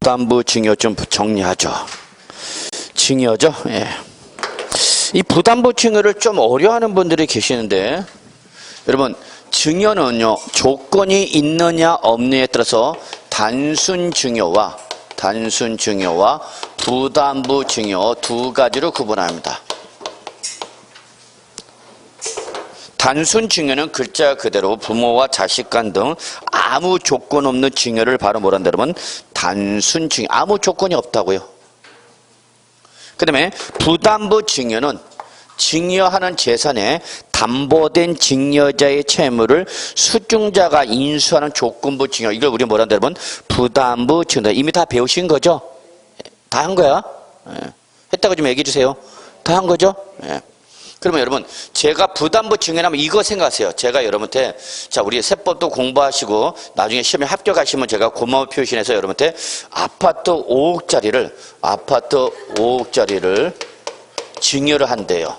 부담부 증여 좀 정리하죠. 증여죠. 예. 이 부담부 증여를 좀 어려워하는 분들이 계시는데, 여러분 증여는요 조건이 있느냐 없느냐에 따라서 단순 증여와 부담부 증여 두 가지로 구분합니다. 단순 증여는 글자 그대로 부모와 자식 간 등 아무 조건 없는 증여를 바로 뭐란다 그러면 단순 증여, 아무 조건이 없다고요. 그 다음에 부담부 증여는 증여하는 재산에 담보된 증여자의 채무를 수증자가 인수하는 조건부 증여, 이걸 우리 뭐란다 그러면 부담부 증여. 이미 다 배우신 거죠? 다 한 거야? 예. 했다고 좀 얘기해 주세요. 다 한 거죠? 예. 그러면 여러분 제가 부담부 증여하면 이거 생각하세요. 제가 여러분한테 자 우리 세법도 공부하시고 나중에 시험에 합격하시면 제가 고마운 표시해서 여러분한테 아파트 5억짜리를 증여를 한대요.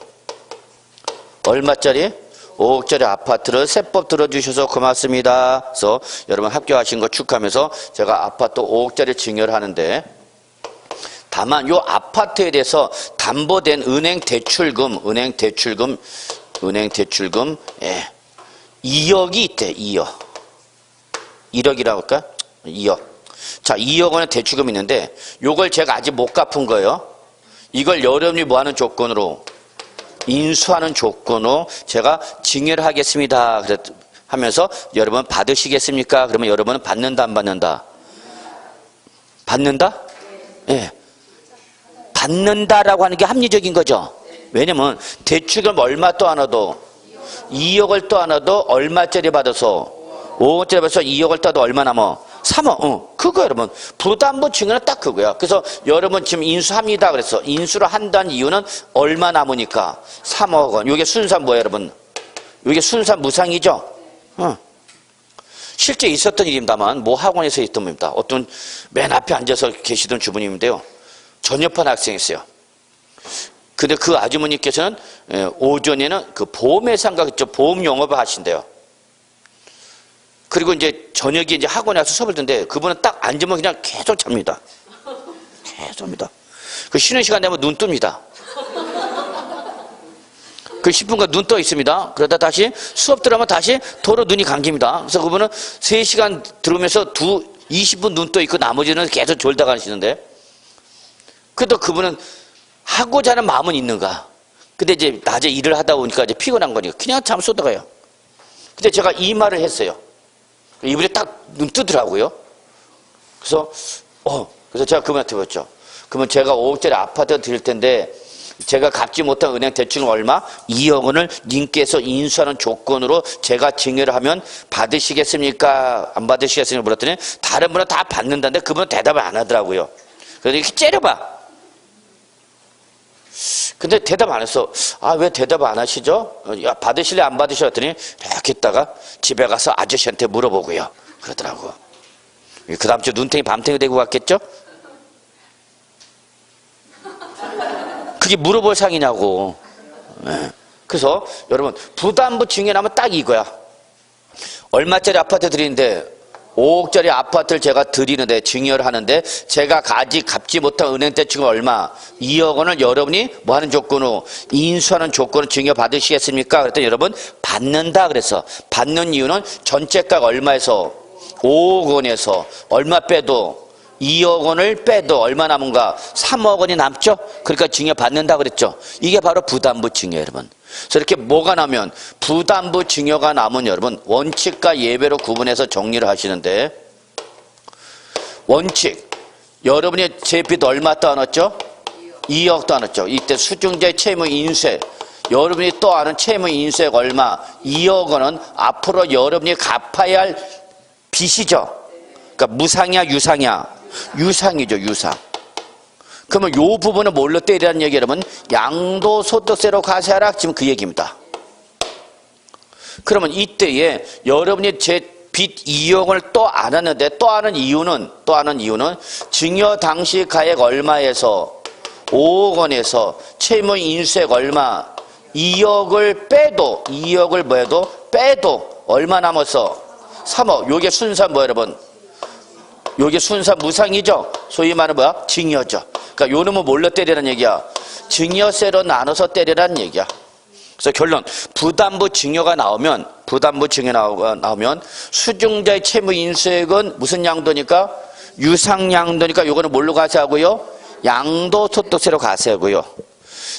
얼마짜리? 5억짜리 아파트를 세법 들어주셔서 고맙습니다. 그래서 여러분 합격하신 거 축하하면서 제가 아파트 5억짜리 증여를 하는데, 다만 요 아파트에 대해서 담보된 은행 대출금 예, 2억이 있대. 2억. 1억이라고 할까? 2억. 자, 2억 원의 대출금이 있는데 요걸 제가 아직 못 갚은 거예요. 이걸 여러분이 뭐 하는 조건으로? 인수하는 조건으로 제가 증여를 하겠습니다. 하면서 여러분 받으시겠습니까? 그러면 여러분은 받는다 안 받는다? 받는다? 예. 네. 받는다라고 하는 게 합리적인 거죠. 왜냐면 대출금 얼마 또 하나도 2억을 또 하나도 얼마짜리 받아서 5억짜리 받아서 2억을 따도 얼마 남아? 3억. 그거 여러분 부담부 증여는 딱 그거야. 그래서 여러분 지금 인수합니다. 그래서 인수를 한다는 이유는 얼마 남으니까 3억 원. 이게 순산 뭐예요 여러분? 이게 순산 무상이죠. 실제 있었던 일입니다만 모 학원에서 있던 분입니다. 어떤 맨 앞에 앉아서 계시던 주부님인데요. 전역한 학생이었어요. 근데 그 아주머니께서는 오전에는 그 보험회사인가 그죠? 보험 영업을 하신대요. 그리고 이제 저녁에 이제 학원에 와서 수업을 듣는데 그분은 딱 앉으면 그냥 계속 잡니다. 계속 잡니다. 그 쉬는 시간 되면 눈 뜹니다. 그 10분간 눈 떠 있습니다. 그러다 다시 수업 들어가면 다시 도로 눈이 감깁니다. 그래서 그분은 3시간 들으면서 20분 눈 떠 있고 나머지는 계속 졸다 가시는데, 그래도 그분은 하고자 하는 마음은 있는가? 근데 이제 낮에 일을 하다 보니까 이제 피곤한 거니까 그냥 잠 쏟아가요. 근데 제가 이 말을 했어요. 이분이 딱 눈 뜨더라고요. 그래서 제가 그분한테 물었죠. 그러면 제가 5억짜리 아파트 드릴 텐데 제가 갚지 못한 은행 대출은 얼마? 2억 원을 님께서 인수하는 조건으로 제가 증여를 하면 받으시겠습니까? 안 받으시겠습니까? 물었더니 다른 분은 다 받는다는데 그분은 대답을 안 하더라고요. 그래서 이렇게 째려봐. 근데 대답 안 했어. 왜 대답 안 하시죠? 받으실래 안 받으실래 했더니 이렇게 있다가 집에 가서 아저씨한테 물어보고요. 그러더라고. 그 다음 주 눈탱이 밤탱이 되고 갔겠죠? 그게 물어볼 상이냐고. 그래서 여러분 부담부 증여하면 딱 이거야. 얼마짜리 아파트 드리는데 5억짜리 아파트를 제가 드리는데 증여를 하는데 제가 아직 갚지 못한 은행 대출금 얼마? 2억 원을 여러분이 뭐 하는 조건으로? 인수하는 조건으로 증여 받으시겠습니까? 그랬더니 여러분 받는다 그래서 받는 이유는 전체가가 얼마에서? 5억 원에서 얼마 빼도 2억 원을 빼도 얼마 남은가? 3억 원이 남죠? 그러니까 증여 받는다 그랬죠? 이게 바로 부담부 증여 여러분. 그래서 이렇게 뭐가 나면 부담부 증여가 남은 여러분 원칙과 예외로 구분해서 정리를 하시는데, 원칙 여러분이 제 빚 얼마 떠안았죠? 2억 떠안았죠. 이때 수증자의 채무 인수액 여러분이 또 아는 채무 인수액 얼마? 2억 원은 앞으로 여러분이 갚아야 할 빚이죠. 그러니까 무상이야 유상이야? 유상이죠. 유상. 그러면 요 부분은 뭘로 때리라는 얘기 여러분? 양도소득세로 과세하라. 지금 그 얘기입니다. 그러면 이때에 여러분이 제 빚 2억 원을 또 안 하는데 또 하는 이유는 증여 당시 가액 얼마에서 5억 원에서 채무 인수액 얼마? 2억을 빼도 2억을 뭐해도 빼도 얼마 남았어? 3억. 요게 순수한 뭐 여러분? 요게 순사 무상이죠. 소위 말하는 뭐야? 징여죠. 그러니까 요 놈은 뭘로 때리라는 얘기야? 징여세로 나눠서 때리라는 얘기야. 그래서 결론, 부담부 징여가 나오면 수증자의 채무 인수액은 무슨 양도니까? 유상양도니까 요거는 뭘로 가세하고요? 양도소득세로 가세하고요.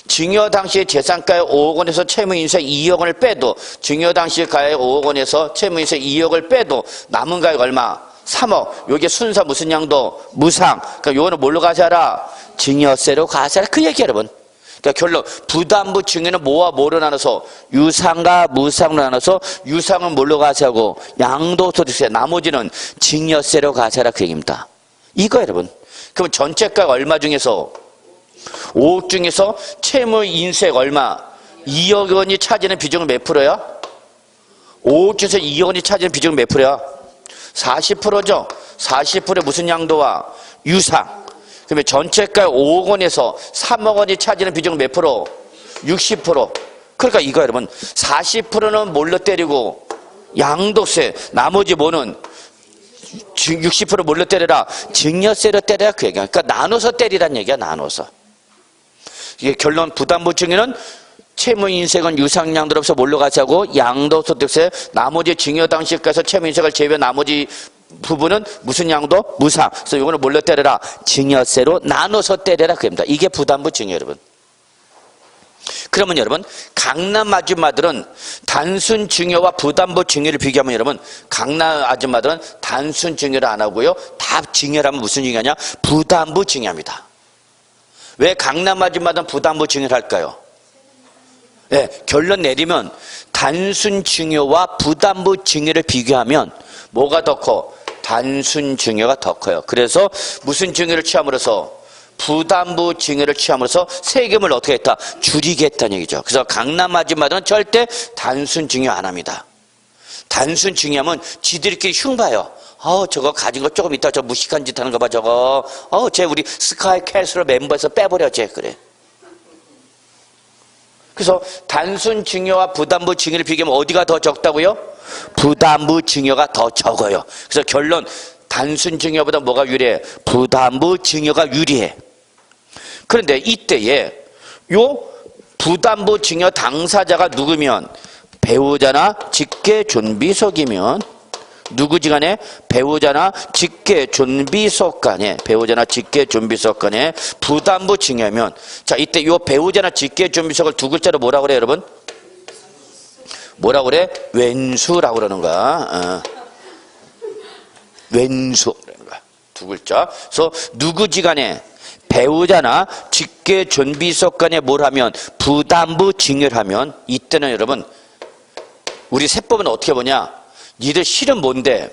징여 당시 재산가의 5억 원에서 채무 인수액 2억 원을 빼도, 징여 당시 가액 5억 원에서 채무 인수액 2억을 빼도 남은 가액 얼마? 3억. 요게 순서 무슨 양도? 무상. 그러니까 요거는 뭘로 가세하라? 징여세로 가세하라. 그 얘기 여러분. 그러니까 결론, 부담부 징여는 뭐와 뭐로 나눠서? 유상과 무상으로 나눠서, 유상은 뭘로 가세하고 양도소득세, 나머지는 징여세로 가세하라. 그 얘기입니다. 이거 여러분. 그럼 전체가가 얼마 중에서? 5억 중에서 채무 인수액 얼마? 2억 원이 차지하는 비중은 몇 프로야? 5억 중에서 2억 원이 차지하는 비중은 몇 프로야? 40%죠. 40%의 무슨 양도와? 유상. 그러면 전체가 5억 원에서 3억 원이 차지하는 비중은 몇 프로? 60%. 그러니까 이거 여러분, 40%는 뭘로 때리고? 양도세. 나머지 뭐는? 60% 뭘로 때려라? 증여세로 때려야 그 얘기야. 그러니까 나눠서 때리란 얘기야. 나눠서. 이게 결론, 부담부 징여는 채무 인색은 유상양도로서 뭘로 가자고? 양도소득세. 나머지 징여 당시까지 채무 인색을 제외한 나머지 부분은 무슨 양도? 무상. 그래서 이거는 뭘로 때려라? 징여세로 나눠서 때려라. 그럽니다. 이게 부담부 징여 여러분. 그러면 여러분, 강남 아줌마들은 단순 징여와 부담부 징여를 비교하면 여러분, 강남 아줌마들은 단순 징여를 안 하고요. 다 징여라면 무슨 징여냐? 부담부 징여입니다. 왜 강남 아줌마들은 부담부 징여를 할까요? 네, 결론 내리면 단순 징여와 부담부 징여를 비교하면 뭐가 더 커? 단순 징여가 더 커요. 그래서 무슨 징여를 취함으로써? 부담부 징여를 취함으로써 세금을 어떻게 했다? 줄이겠다는 얘기죠. 그래서 강남 아줌마들은 절대 단순 징여 안 합니다. 단순 징여하면 지들끼리 흉봐요. 저거 가진 거 조금 있다 저 무식한 짓 하는 거 봐 저거. 쟤 우리 스카이 캐슬 멤버에서 빼버려 쟤. 그래. 그래서 단순 징여와 부담부 징여를 비교하면 어디가 더 적다고요? 부담부 징여가 더 적어요. 그래서 결론, 단순 징여보다 뭐가 유리해? 부담부 징여가 유리해. 그런데 이때에 요 부담부 징여 당사자가 누구면? 배우자나 직계존비속이면 누구지간에? 배우자나 직계존비속 간에, 배우자나 직계존비속 간에 부담부 징여면, 자 이때 요 배우자나 직계존비속을 두 글자로 뭐라고 그래 여러분? 뭐라고 그래? 왼수라고 그러는 거야. 왼수 그러는 거야. 두 글자. 그래서 누구지간에? 배우자나 직계존비속 간에 뭘 하면? 부담부 징여를 하면, 이때는 여러분 우리 세법은 어떻게 보냐? 니들 실은 뭔데?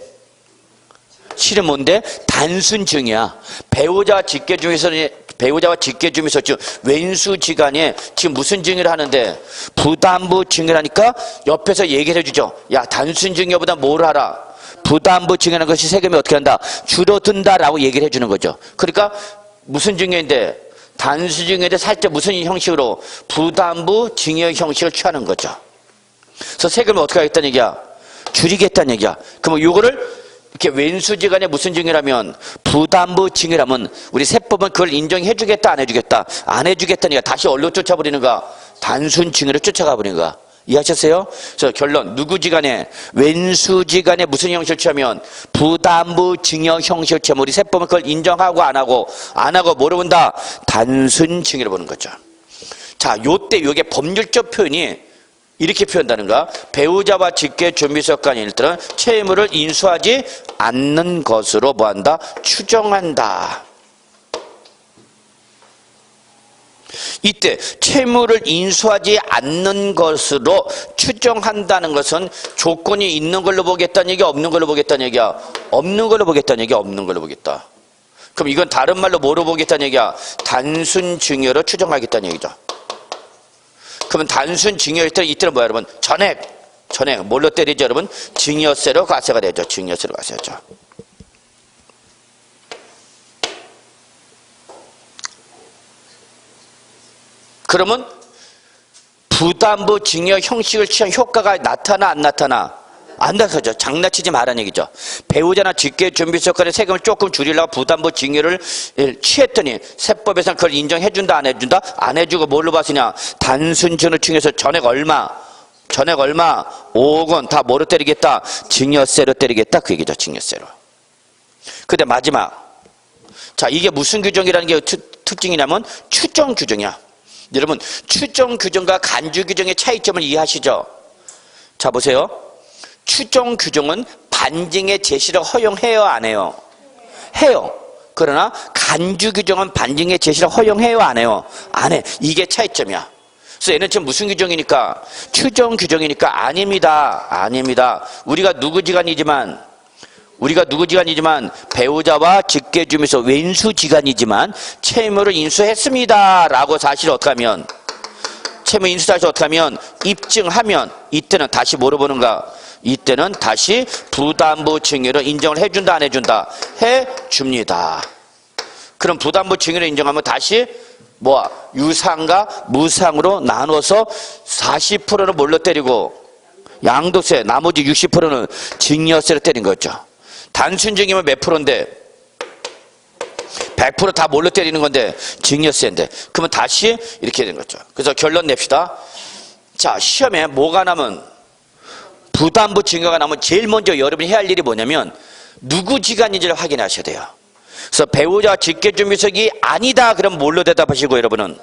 실은 뭔데? 단순 징여야. 배우자와 직계존비속은, 배우자와 직계존비속 즉 왼수지간에 지금 무슨 징여를 하는데? 부담부 징여를 하니까 옆에서 얘기를 해주죠. 야, 단순 징여보다 뭘 하라? 부담부 징여하는 것이 세금이 어떻게 한다? 줄어든다라고 얘기를 해주는 거죠. 그러니까 무슨 징여인데? 단순 징여인데 살짝 무슨 형식으로? 부담부 징여 형식을 취하는 거죠. 그래서 세금을 어떻게 하겠다는 얘기야? 줄이겠다는 얘기야. 그러면 요거를 이렇게 왼수지간에 무슨 징여라면? 부담부 징여라면 우리 세법은 그걸 인정해 주겠다 안 해주겠다? 안 해주겠다는 얘기야. 다시 어디로 쫓아버리는가? 단순 징여를 쫓아가 버리는 거야. 이해하셨어요? 그래서 결론, 누구지간에? 왼수지간에 무슨 형식을 취하면? 부담부 징여 형식을 취하면 우리 세법은 그걸 인정하고 안 하고 뭐로 본다? 단순 징여로 보는 거죠. 자, 요때 요게 법률적 표현이 이렇게 표현한다는가? 배우자와 직계존비속 간의 일들은 채무를 인수하지 않는 것으로 뭐한다? 추정한다. 이때 채무를 인수하지 않는 것으로 추정한다는 것은 조건이 있는 걸로 보겠다는 얘기야? 없는 걸로 보겠다는 얘기야? 없는 걸로 보겠다는 얘기야? 없는 걸로 보겠다. 그럼 이건 다른 말로 뭐로 보겠다는 얘기야? 단순 징여로 추정하겠다는 얘기죠. 그러면 단순 징여일 때 이때는 뭐야 여러분? 전액 뭘로 때리죠 여러분? 징여세로 과세가 되죠. 징여세로 과세하죠. 그러면 부담부 징여 형식을 취한 효과가 나타나 안 나타나? 안 나서죠. 장난치지 말라는 얘기죠. 배우자나 직계준비서간의 세금을 조금 줄이려고 부담부 징여를 취했더니 세법에서는 그걸 인정해준다 안 해준다? 안 해주고 뭘로 봤으냐? 단순 전후층에서 전액 얼마 5억 원 다 뭐로 때리겠다? 증여세로 때리겠다 그 얘기죠. 증여세로. 근데 마지막, 자, 이게 무슨 규정이라는 게 특징이냐면 추정 규정이야. 여러분, 추정 규정과 간주 규정의 차이점을 이해하시죠? 자, 보세요. 추정 규정은 반증의 제시를 허용해요, 안 해요? 해요. 그러나 간주 규정은 반증의 제시를 허용해요, 안 해요? 안 해. 이게 차이점이야. 그래서 얘는 지금 무슨 규정이니까? 추정 규정이니까 아닙니다. 아닙니다. 우리가 누구지간이지만 배우자와 직계주면서 왼수지간이지만 채무를 인수했습니다 라고 사실을 어떻게 하면, 채무 인수 사실을 어떻게 하면 입증하면 이때는 다시 뭐로 보는가? 이때는 다시 부담부 증여를 인정을 해준다 안 해준다? 해줍니다. 그럼 부담부 증여를 인정하면 다시 유상과 무상으로 나눠서 40%는 뭘로 때리고 양도세, 나머지 60%는 증여세로 때린 거죠. 단순증이면 몇 프로인데 100% 다 뭘로 때리는 건데 증여세인데, 그러면 다시 이렇게 되는 거죠. 그래서 결론 냅시다. 자, 시험에 뭐가 남은, 부담부 증여가 나면 제일 먼저 여러분이 해야 할 일이 뭐냐면 누구 지간인지를 확인하셔야 돼요. 그래서 배우자 직계준비석이 아니다 그럼 뭘로 대답하시고, 여러분은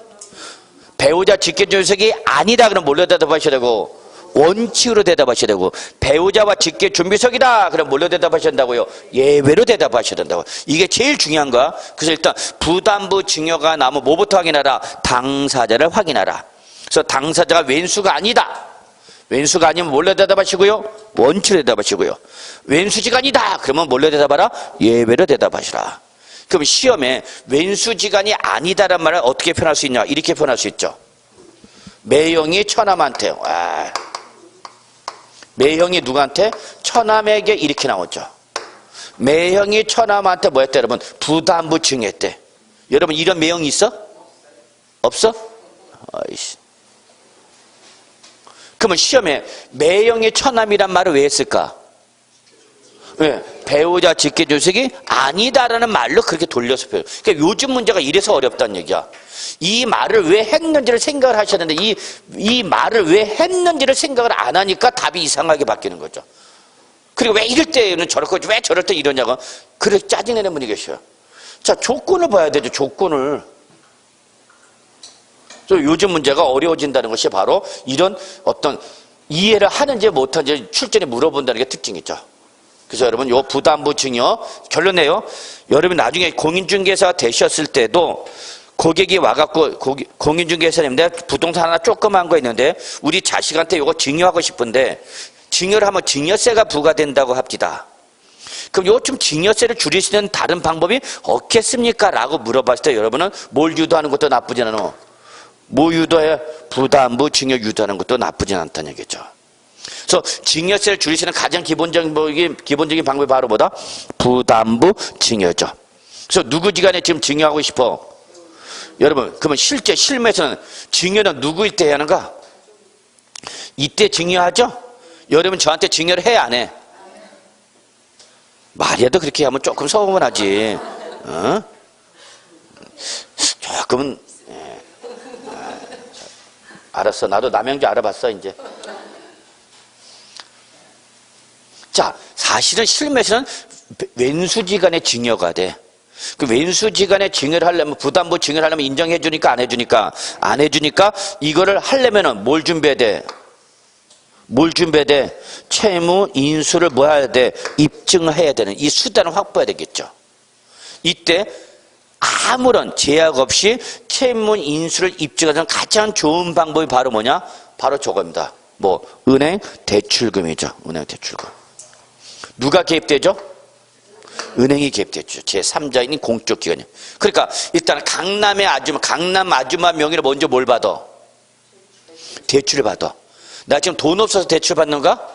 배우자 직계준비석이 아니다 그럼 뭘로 대답하셔야 되고, 원칙으로 대답하셔야 되고, 배우자와 직계준비석이다 그럼 뭘로 대답하셔야 된다고요? 예외로 대답하셔야 된다고. 이게 제일 중요한 거야. 그래서 일단 부담부 증여가 나면 뭐부터 확인하라? 당사자를 확인하라. 그래서 당사자가 왼수가 아니다, 왼수가 아니면 뭘로 대답하시고요? 원칙으로 대답하시고요. 왼수지가 아니다 그러면 뭘로 대답하라? 예외로 대답하시라. 그럼 시험에 왼수지간이 아니다란 말을 어떻게 표현할 수 있냐? 이렇게 표현할 수 있죠. 매형이 처남한테, 매형이 누구한테? 처남에게 이렇게 나오죠. 매형이 처남한테 뭐 했대, 여러분? 부담부 증여했대. 여러분, 이런 매형이 있어? 없어? 아이씨. 그러면 시험에 매형이 처남이란 말을 왜 했을까? 왜? 배우자 직계준비석이 아니다라는 말로 그렇게 돌려서 표현. 그러니까 요즘 문제가 이래서 어렵다는 얘기야. 이 말을 왜 했는지를 생각을 하셔야 되는데 이 말을 왜 했는지를 생각을 안 하니까 답이 이상하게 바뀌는 거죠. 그리고 왜 이럴 때는 저렇고 왜 저럴 때 이러냐고 그렇게 짜증내는 분이 계셔요. 자, 조건을 봐야 되죠. 조건을. 요즘 문제가 어려워진다는 것이 바로 이런 어떤 이해를 하는지 못하는지 출전에 물어본다는 게 특징이죠. 그래서 여러분, 요 부담부 증여 결론내요. 여러분 나중에 공인중개사가 되셨을 때도 고객이 와갖고 공인중개사님인데 부동산 하나 조그만 거 있는데 우리 자식한테 요거 증여하고 싶은데 증여를 하면 증여세가 부과된다고 합니다. 그럼 요즘 증여세를 줄이시는 다른 방법이 없겠습니까? 라고 물어봤을 때 여러분은 뭘 유도하는 것도 나쁘지 않아. 뭐 유도해? 부담부 증여 유도하는 것도 나쁘지 않다는 얘기죠. 그래서 증여세를 줄이시는 가장 기본적인 방법이 바로 뭐다? 부담부 증여죠. 그래서 누구지간에 지금 증여하고 싶어? 여러분, 그러면 실무에서는 증여는 누구일 때 해야 하는가? 이때 증여하죠? 여러분 저한테 증여를 해, 안 해? 말이라도 그렇게 하면 조금 서운하지. 어? 조금은 알았어. 나도 남영주 알아봤어 이제. 자, 사실은 실무에서는 왼수지간의 증여가 돼. 그 왼수지간의 증여를 하려면 부담부 증여를 하려면 인정해 주니까 안 해주니까 안 해주니까 이거를 하려면은 뭘 준비해야 돼? 뭘 준비해야 돼? 채무 인수를 뭐 해야 돼? 입증해야 되는 이 수단을 확보해야 되겠죠. 이때 아무런 제약 없이 채무 인수를 입증하는 가장 좋은 방법이 바로 뭐냐? 바로 저겁니다. 뭐 은행 대출금이죠. 은행 대출금. 누가 개입되죠? 은행이 개입되죠. 제3자인 공적 기관이요. 그러니까 일단 강남 아줌마 명의로 먼저 뭘 받아? 대출을 받아. 나 지금 돈 없어서 대출 받는가?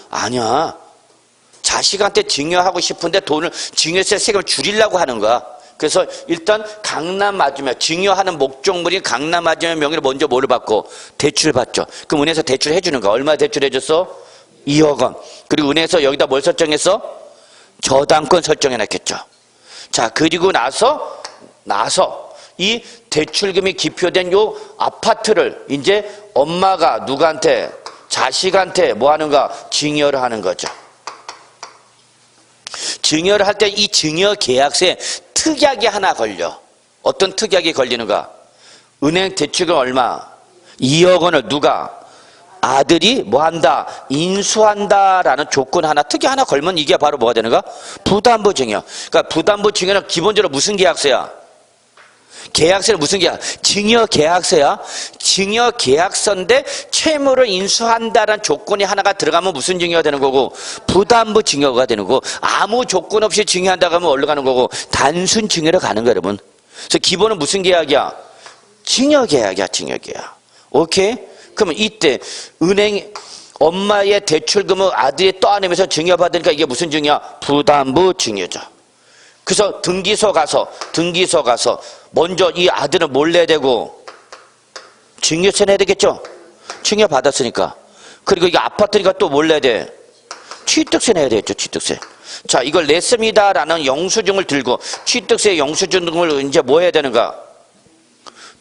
아니야. 자식한테 증여하고 싶은데 증여세 세금을 줄이려고 하는 거야. 그래서 일단 강남 아줌마, 증여하는 목적물이 강남 아줌마 명의로 먼저 뭐를 받고? 대출을 받죠. 그럼 은행에서 대출을 해주는 거야. 얼마 대출해줬어? 2억 원. 그리고 은행에서 여기다 뭘 설정했어? 저당권 설정해놨겠죠. 자, 그리고 나서 이 대출금이 기표된 요 아파트를 이제 엄마가 누구한테? 자식한테 뭐 하는가? 증여를 하는 거죠. 증여를 할 때 이 증여 계약서에 특약이 하나 걸려. 어떤 특약이 걸리는가? 은행 대출금 얼마? 2억 원을 누가? 아들이 뭐 한다? 인수한다라는 조건 하나, 특약 하나 걸면 이게 바로 뭐가 되는가? 부담부 증여. 그러니까 부담부 증여는 기본적으로 무슨 계약서야? 계약서는 무슨 계약? 증여 계약서야. 증여 계약서인데 채무를 인수한다라는 조건이 하나가 들어가면 무슨 증여가 되는 거고? 부담부 증여가 되는 거고, 아무 조건 없이 증여한다고 하면 어디로 가는 거고? 단순 증여로 가는 거야, 여러분. 그래서 기본은 무슨 계약이야? 증여 계약이야, 증여 계약. 오케이? 그러면 이때 은행 엄마의 대출금을 아들이 떠안으면서 증여받으니까 이게 무슨 증여야? 부담부 증여죠. 그래서 등기소 가서 먼저 이 아들은 뭘 내야 되고? 증여세 내야 되겠죠? 증여받았으니까. 그리고 이게 아파트니까 또 뭘 내야 돼? 취득세 내야 되겠죠, 취득세. 자, 이걸 냈습니다라는 영수증을 들고 취득세 영수증을 이제 뭐 해야 되는가?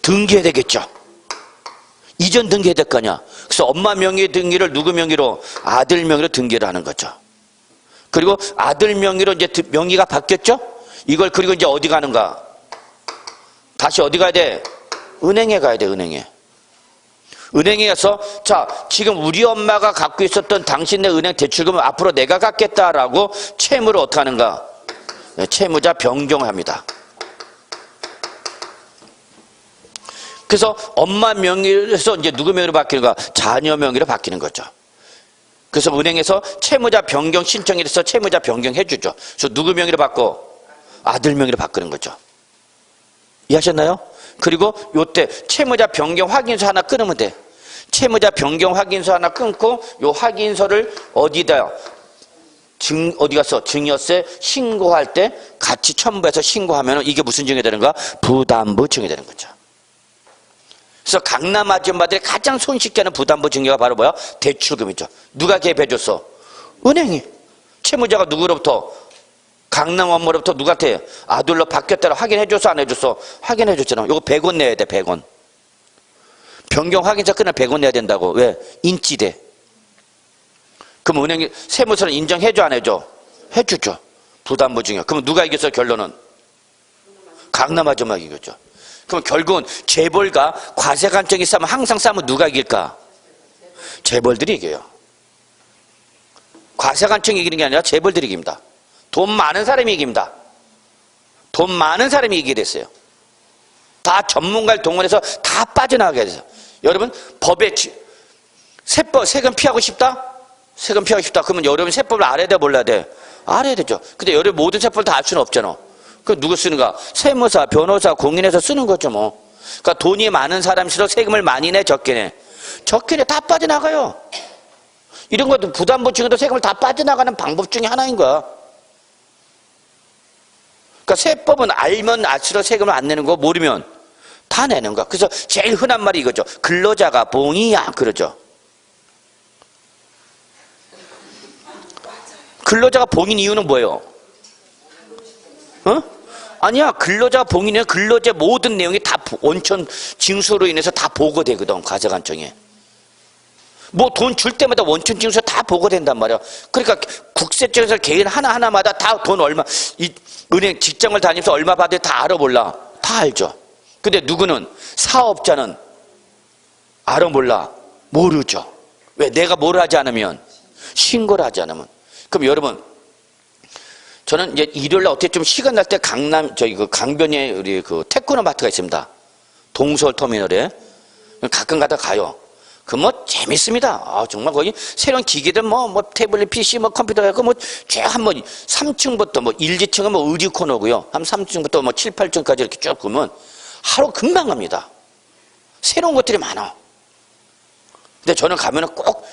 등기해야 되겠죠. 이전 등기해야 될 거 아니야. 그래서 엄마 명의 등기를 누구 명의로? 아들 명의로 등기를 하는 거죠. 그리고 아들 명의로 이제 명의가 바뀌었죠? 이걸 그리고 이제 어디 가는가? 다시 어디 가야 돼? 은행에 가야 돼, 은행에. 은행에 가서, 자, 지금 우리 엄마가 갖고 있었던 당신네 은행 대출금을 앞으로 내가 갚겠다라고 채무를 어떻게 하는가? 채무자 변경합니다. 그래서 엄마 명의에서 이제 누구 명의로 바뀌는가? 자녀 명의로 바뀌는 거죠. 그래서 은행에서 채무자 변경 신청해서 채무자 변경해 주죠. 그래서 누구 명의로 바꿔? 아들 명의로 바꾸는 거죠. 이해하셨나요? 그리고 요때 채무자 변경 확인서 하나 끊으면 돼. 채무자 변경 확인서 하나 끊고 요 확인서를 어디다 어디 가서 증여세 신고할 때 같이 첨부해서 신고하면 이게 무슨 증여 되는가? 부담부 증여 되는 거죠. 그래서 강남 아줌마들이 가장 손쉽게 하는 부담부 증여가 바로 뭐야? 대출금이죠. 누가 개입해줬어? 은행이. 채무자가 누구로부터? 강남 엄마로부터 누구한테? 아들로 바뀌었다고 확인해줬어, 안 해줬어? 확인해줬잖아. 이거 100원 내야 돼, 100원. 변경 확인서 끊으면 100원 내야 된다고. 왜? 인지돼. 그럼 은행이 세무서를 인정해줘, 안 해줘? 해주죠. 부담부 증여. 그럼 누가 이겼어, 결론은? 강남 아줌마가 이겼죠. 그럼 결국은 재벌과 과세관청이 싸우면 항상 싸우면 누가 이길까? 재벌들이 이겨요. 과세관청이 이기는 게 아니라 재벌들이 이깁니다. 돈 많은 사람이 이깁니다. 돈 많은 사람이 이기게 됐어요. 다 전문가를 동원해서 다 빠져나가게 돼서. 여러분, 법에 세금 피하고 싶다? 세금 피하고 싶다. 그러면 여러분 세법을 알아야 돼, 몰라야 돼? 알아야 되죠. 근데 여러분 모든 세법을 다 알 수는 없잖아. 그 누구 쓰는가? 세무사, 변호사, 공인해서 쓰는 거죠, 뭐. 그러니까 돈이 많은 사람일수록 세금을 많이 내, 적게 내? 적게 내, 다 빠져나가요. 이런 것도 부담부 증여도 세금을 다 빠져나가는 방법 중에 하나인 거야. 그러니까 세법은 알면 알수록 세금을 안 내는 거, 모르면 다 내는 거야. 그래서 제일 흔한 말이 이거죠. 근로자가 봉이야, 그러죠. 근로자가 봉인 이유는 뭐예요? 어? 아니야. 근로자 봉인은 근로자 모든 내용이 다 원천 징수로 인해서 다 보고되거든, 과세관청에. 뭐 돈 줄 때마다 원천 징수 다 보고된단 말이야. 그러니까 국세청에서 개인 하나하나마다 다 돈 얼마, 이 은행 직장을 다니면서 얼마 받을 다 알아 몰라? 다 알죠. 근데 누구는? 사업자는 알아 몰라? 모르죠. 왜? 내가 뭘 하지 않으면? 신고를 하지 않으면. 그럼 여러분, 저는 이제 일요일날 어떻게 좀 시간 날 때 강변에 우리 그 태권도마트가 있습니다. 동서울 터미널에. 가끔 가다 가요. 그 뭐 재밌습니다. 아, 정말 거기 새로운 기기들 뭐 태블릿 PC 컴퓨터 해고 한번 3층부터 1, 2층은 의류 코너고요. 한 3층부터 7, 8층까지 이렇게 쭉 보면 하루 금방 갑니다. 새로운 것들이 많아. 근데 저는 가면은 꼭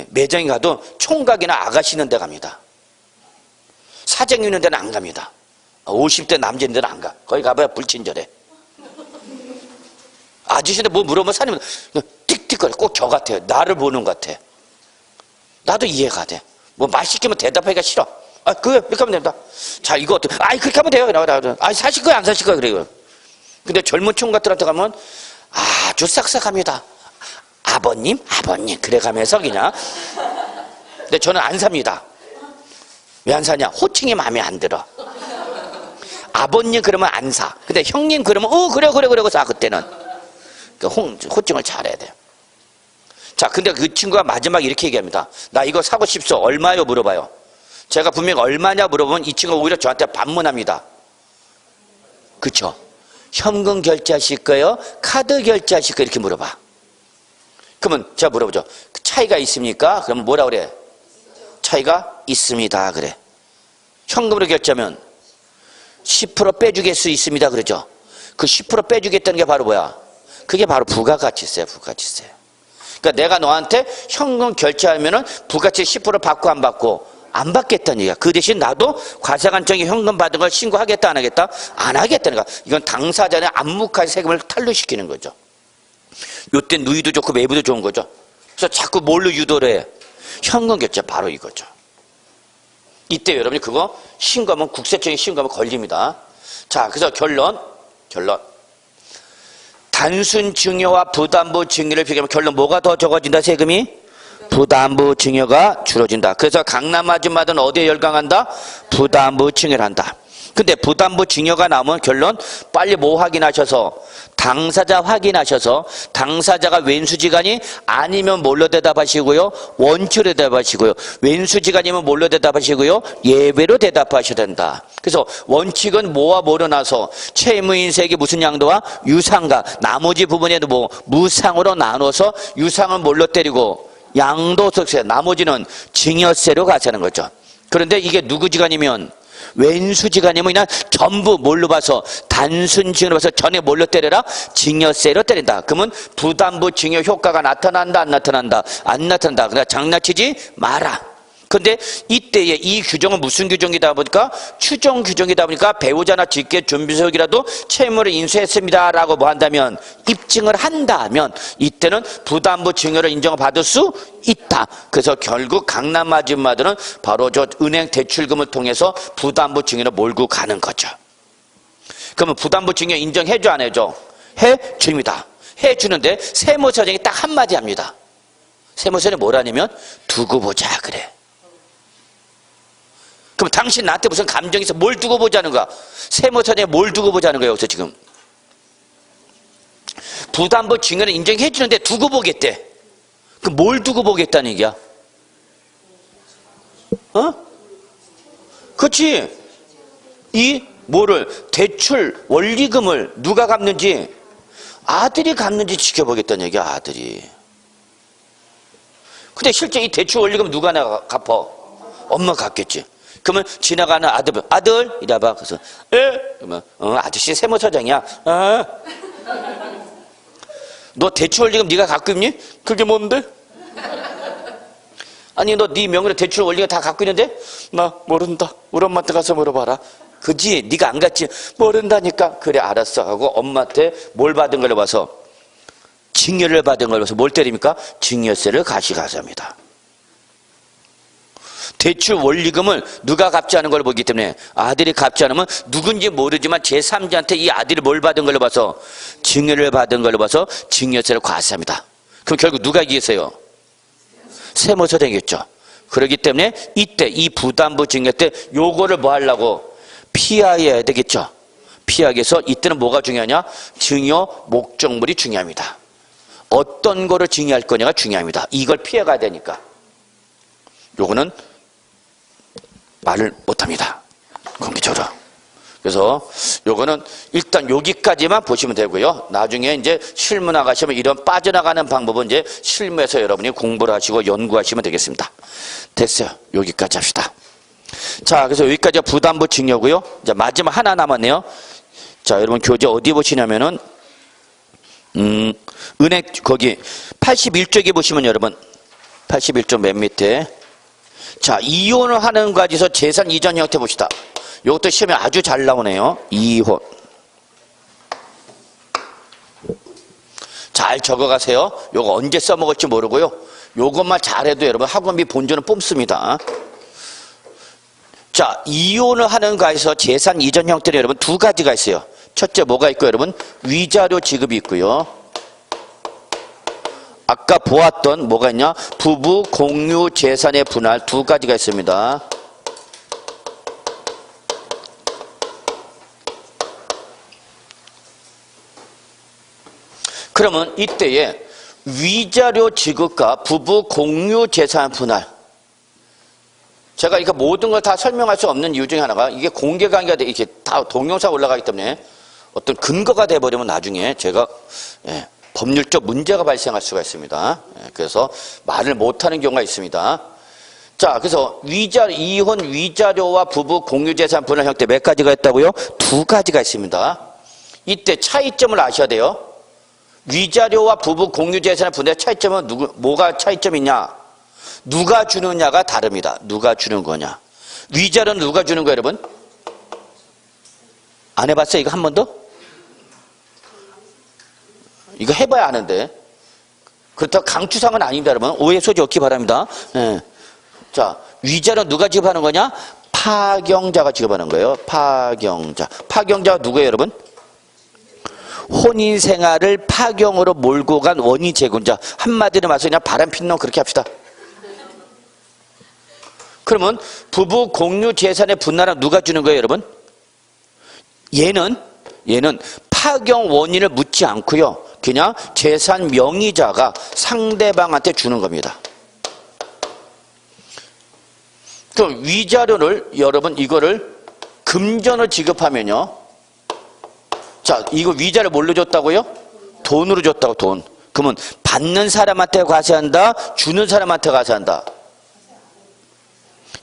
매장에 가도 총각이나 아가씨 있는 데 갑니다. 사장 있는 데는 안 갑니다. 50대 남자인데는 안 가. 거기 가봐야 불친절해. 아저씨한테 뭐 물어보면 사장님은 틱틱거려. 꼭 저 같아요. 나를 보는 것 같아. 나도 이해가 돼. 뭐 맛있게면 대답하기가 싫어. 아, 그거 이렇게 하면 됩니다. 자, 이거 어떻게? 아이, 그렇게 하면 돼요. 아, 사실 거야, 안 사실 거야, 그래요. 근데 젊은 총각들한테 가면 아주 싹싹합니다. 아버님, 그래 가면서 그냥. 근데 저는 안 삽니다. 왜 안 사냐? 호칭이 마음에 안 들어. 아버님 그러면 안 사. 근데 형님 그러면 그래 사 그때는. 그러니까 호칭을 잘해야 돼요. 자, 근데 그 친구가 마지막에 이렇게 얘기합니다. 나 이거 사고 싶소. 얼마요? 물어봐요. 제가 분명히 얼마냐 물어보면 이 친구가 오히려 저한테 반문합니다. 그쵸? 현금 결제하실 거예요? 카드 결제하실 거예요? 이렇게 물어봐. 그러면 제가 물어보죠. 차이가 있습니까? 그러면 뭐라 그래? 차이가 있습니다. 그래. 현금으로 결제하면 10% 빼주실 수 있습니다. 그러죠? 그 10% 빼주겠다는 게 바로 뭐야? 그게 바로 부가가치세요. 부가가치세. 그러니까 내가 너한테 현금 결제하면은 부가치 10% 받고 안 받고? 안 받겠다는 얘기야. 그 대신 나도 과세관청에 현금 받은 걸 신고하겠다 안 하겠다? 안 하겠다는 거야. 이건 당사자의 암묵화의 세금을 탄로시키는 거죠. 요때 누이도 좋고 매부도 좋은 거죠. 그래서 자꾸 뭘로 유도를 해? 현금 결제 바로 이거죠. 이때 여러분이 그거 신고하면 국세청에 신고하면 걸립니다. 자, 그래서 결론. 단순 증여와 부담부 증여를 비교하면 결론 뭐가 더 적어진다? 세금이? 부담부 증여가 줄어진다. 그래서 강남 아줌마들은 어디에 열광한다? 부담부 증여를 한다. 근데 부담부 증여가 나오면 결론 빨리 뭐 확인하셔서 당사자 확인하셔서 당사자가 왼수지간이 아니면 뭘로 대답하시고요? 원칙으로 대답하시고요. 왼수지간이면 뭘로 대답하시고요? 예외로 대답하셔야 된다. 그래서 원칙은 뭐와 뭐로 나서 채무인세액이 무슨 양도와 유상과 나머지 부분에도 뭐 무상으로 나눠서 유상은 뭘로 때리고 양도소득세 나머지는 증여세로 가자는 거죠. 그런데 이게 누구 지간이면 왼수지간이면 그냥 전부 뭘로 봐서 단순 증여로 봐서 전에 뭘로 때려라? 증여세로 때린다. 그러면 부담부 증여 효과가 나타난다 안 나타난다? 안 나타난다. 그러니까 장난치지 마라. 근데 이때에 이 규정은 무슨 규정이다 보니까 추정 규정이다 보니까 배우자나 직계 준비소득이라도 채무를 인수했습니다 라고 뭐 한다면 입증을 한다면 이때는 부담부 증여를 인정을 받을 수 있다. 그래서 결국 강남 아줌마들은 바로 저 은행 대출금을 통해서 부담부 증여를 몰고 가는 거죠. 그러면 부담부 증여 인정해줘 안 해줘? 해줍니다. 해주는데 세무서장이 딱 한마디 합니다. 세무서장이 뭐라냐면 두고 보자 그래. 그럼 당신 나한테 무슨 감정이 있어? 뭘 두고 보자는 거야? 세무서장에 뭘 두고 보자는 거예요, 여기서 지금. 부담부 증여를 인정해 주는데 두고 보겠대. 그럼 뭘 두고 보겠다는 얘기야? 그렇지. 이 뭐를 대출 원리금을 누가 갚는지 아들이 갚는지 지켜보겠다는 얘기야, 아들이. 근데 실제 이 대출 원리금 누가 갚아? 엄마가 갚겠지. 그러면 지나가는 아들 이래봐. 그래서 그러면 아저씨 세무서장이야. 너 대출 원리금 네가 갖고 있니? 그게 뭔데? 아니 너 네 명의로 대출 원리금 다 갖고 있는데? 나 모른다. 우리 엄마한테 가서 물어봐라. 그지? 네가 안 갔지? 모른다니까. 그래 알았어 하고 엄마한테 뭘 받은 걸 봐서 증여를 받은 걸 봐서 뭘 때립니까? 증여세를 가시가세합니다. 대출 원리금을 누가 갚지 않은 걸 보기 때문에 아들이 갚지 않으면 누군지 모르지만 제3자한테 이 아들이 뭘 받은 걸로 봐서 증여를 받은 걸로 봐서 증여세를 과세합니다. 그럼 결국 누가 이기겠어요? 세무서장이겠죠. 그렇기 때문에 이때 이 부담부 증여 때 요거를 뭐 하려고? 피하여야 되겠죠. 피하기 위해서 이때는 뭐가 중요하냐? 증여 목적물이 중요합니다. 어떤 거를 증여할 거냐가 중요합니다. 이걸 피해가야 되니까. 요거는 말을 못합니다. 공개적으로. 그래서 요거는 일단 여기까지만 보시면 되고요. 나중에 이제 실무 나가시면 이런 빠져나가는 방법은 이제 실무에서 여러분이 공부를 하시고 연구하시면 되겠습니다. 됐어요. 여기까지 합시다. 자, 그래서 여기까지가 부담부 증여고요. 이제 마지막 하나 남았네요. 자, 여러분 교재 어디 보시냐면은 은행 거기 81쪽에 보시면 여러분 81쪽 맨 밑에 자, 이혼을 하는 과정에서 재산 이전 형태 봅시다. 이것도 시험에 아주 잘 나오네요. 이혼. 잘 적어가세요. 이거 언제 써먹을지 모르고요. 요것만 잘해도 여러분 학원비 본전은 뽑습니다. 자, 이혼을 하는 거에서 재산 이전 형태는 여러분 두 가지가 있어요. 첫째 뭐가 있고 여러분? 위자료 지급이 있고요. 아까 보았던 뭐가 있냐? 부부 공유 재산의 분할 두 가지가 있습니다. 그러면 이때에 위자료 지급과 부부 공유 재산 분할, 제가 이거 모든 걸 다 설명할 수 없는 이유 중에 하나가 이게 공개관계가 돼, 이게 다 동영상 올라가기 때문에 어떤 근거가 돼버리면 나중에 제가 법률적 문제가 발생할 수가 있습니다. 그래서 말을 못하는 경우가 있습니다. 자, 그래서 이혼 위자료와 부부 공유 재산 분할 형태 몇 가지가 있다고요? 두 가지가 있습니다. 이때 차이점을 아셔야 돼요. 위자료와 부부 공유 재산의 분할 차이점은 뭐가 차이점이 있냐? 누가 주느냐가 다릅니다. 누가 주는 거냐? 위자료는 누가 주는 거예요, 여러분? 안 해봤어요? 이거 한 번도? 이거 해봐야 아는데. 그렇다고 강추상은 아닙니다, 여러분. 오해 소지 없기 바랍니다. 예. 자, 위자료는 누가 지급하는 거냐? 파경자가 지급하는 거예요. 파경자. 파경자가 누구예요, 여러분? 혼인 생활을 파경으로 몰고 간 원인 제공자. 한마디로 말해서 그냥 바람 피는 놈 그렇게 합시다. 그러면 부부 공유 재산의 분할은 누가 주는 거예요, 여러분? 얘는 파경 원인을 묻지 않고요. 그냥 재산 명의자가 상대방한테 주는 겁니다. 그럼 위자료를 여러분 이거를 금전을 지급하면요. 자, 이거 위자료 뭘로 줬다고요? 돈으로 줬다고, 돈. 그러면 받는 사람한테 과세한다, 주는 사람한테 과세한다.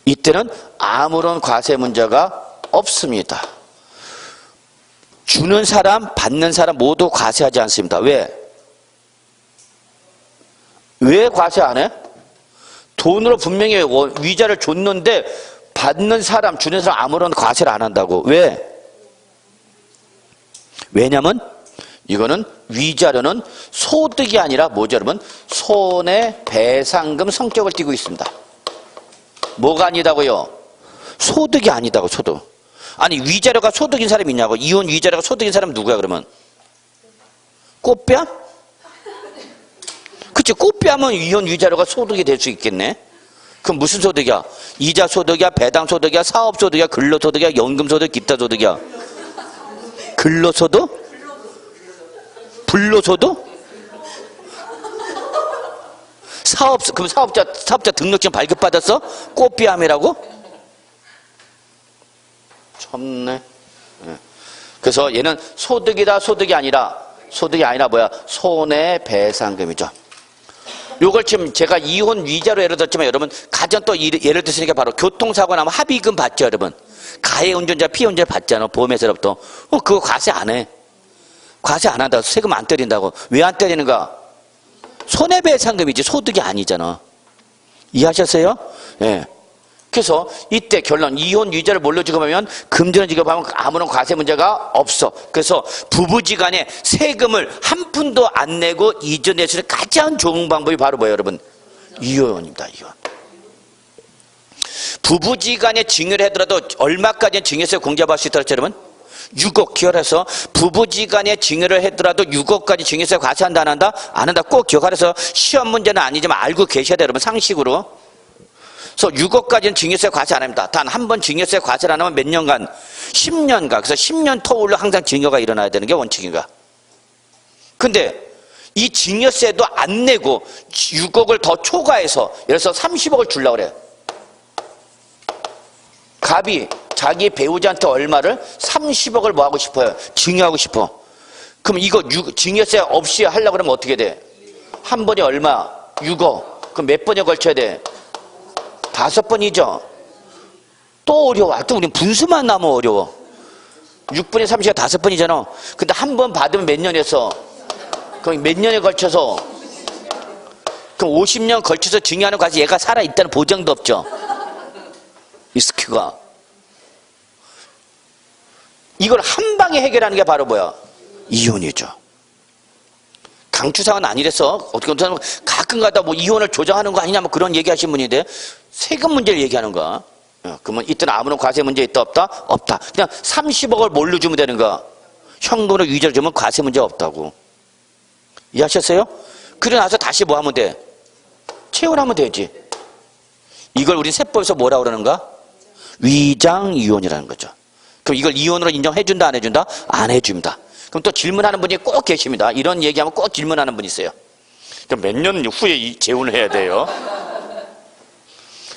이때는 아무런 과세 문제가 없습니다. 주는 사람, 받는 사람 모두 과세하지 않습니다. 왜? 왜 과세 안 해? 돈으로 분명히 위자료를 줬는데 받는 사람, 주는 사람 아무런 과세를 안 한다고. 왜? 왜냐면 이거는 위자료는 소득이 아니라 뭐죠, 여러분? 손해배상금 성격을 띠고 있습니다. 뭐가 아니다고요? 소득이 아니다고, 소득. 아니, 위자료가 소득인 사람이 있냐고. 이혼 위자료가 소득인 사람은 누구야, 그러면? 꽃뺨? 그치, 꽃뺨은 이혼 위자료가 소득이 될 수 있겠네? 그럼 무슨 소득이야? 이자 소득이야, 배당 소득이야, 사업 소득이야, 근로 소득이야, 연금 소득, 기타 소득이야? 근로소득? 불로소득? 그럼 사업자 등록증 발급받았어? 꽃비암이라고? 참네. 그래서 얘는 소득이다, 소득이 아니라 뭐야? 손해배상금이죠. 요걸 지금 제가 이혼 위자료 예를 들었지만 여러분, 가정 또 예를 드시니까 바로 교통사고 나면 합의금 받죠, 여러분. 가해 운전자, 피해 운전자 받잖아, 보험회사로부터. 그거 과세 안 해. 과세 안 한다고, 세금 안 때린다고. 왜 안 때리는가? 손해배상금이지 소득이 아니잖아. 이해하셨어요? 예. 그래서 이때 결론, 이혼 위자료를 뭘로 지급하면 금전을 지급하면 아무런 과세 문제가 없어. 그래서 부부지간에 세금을 한 푼도 안 내고 이전낼 수 있는 가장 좋은 방법이 바로 뭐예요, 여러분? 이혼입니다. 이혼. 부부지간에 증여를 하더라도 얼마까지는 증여세 공제받을 수 있다고 했죠, 여러분? 6억. 기억해서 부부지간에 증여를 하더라도 6억까지 증여세 과세한다, 안 한다? 안 한다. 꼭 기억하셔서 시험 문제는 아니지만 알고 계셔야 돼요, 여러분. 상식으로. 그래서 6억까지는 증여세 과세 안 합니다. 단 한 번 증여세 과세를 안 하면 몇 년간? 10년간. 그래서 10년 터울로 항상 증여가 일어나야 되는 게 원칙인가. 근데 이 증여세도 안 내고 6억을 더 초과해서 예를 들어서 30억을 주려고 그래. 갑이 자기 배우자한테 얼마를? 30억을 뭐 하고 싶어요? 증여하고 싶어. 그럼 이거 증여세 없이 하려고 그러면 어떻게 돼? 한 번에 얼마? 6억. 그럼 몇 번에 걸쳐야 돼? 5번이죠. 또 어려워. 또 우린 분수만 나면 어려워. 6분의 30가 5번이잖아. 근데 한 번 받으면 몇 년에서? 그럼 몇 년에 걸쳐서? 그럼 50년 걸쳐서 증여하는 과정 얘가 살아있다는 보장도 없죠. 리스크가. 이걸 한 방에 해결하는 게 바로 뭐야? 이혼이죠. 강추상은 아니랬어. 어떻게 보면 가끔가다 뭐 이혼을 조장하는 거 아니냐 뭐 그런 얘기하신 분인데 세금 문제를 얘기하는 거야. 그러면 이때는 아무런 과세 문제 있다 없다? 없다. 그냥 30억을 뭘로 주면 되는 거야? 현금으로 위자료 주면 과세 문제 없다고. 이해하셨어요? 그러고 나서 다시 뭐 하면 돼? 채굴하면 되지. 이걸 우리 세법에서 뭐라 그러는가? 위장이혼이라는 거죠. 그럼 이걸 이혼으로 인정해준다 안 해준다? 안 해줍니다. 그럼 또 질문하는 분이 꼭 계십니다. 이런 얘기하면 꼭 질문하는 분이 있어요. 그럼 몇 년 후에 재혼을 해야 돼요?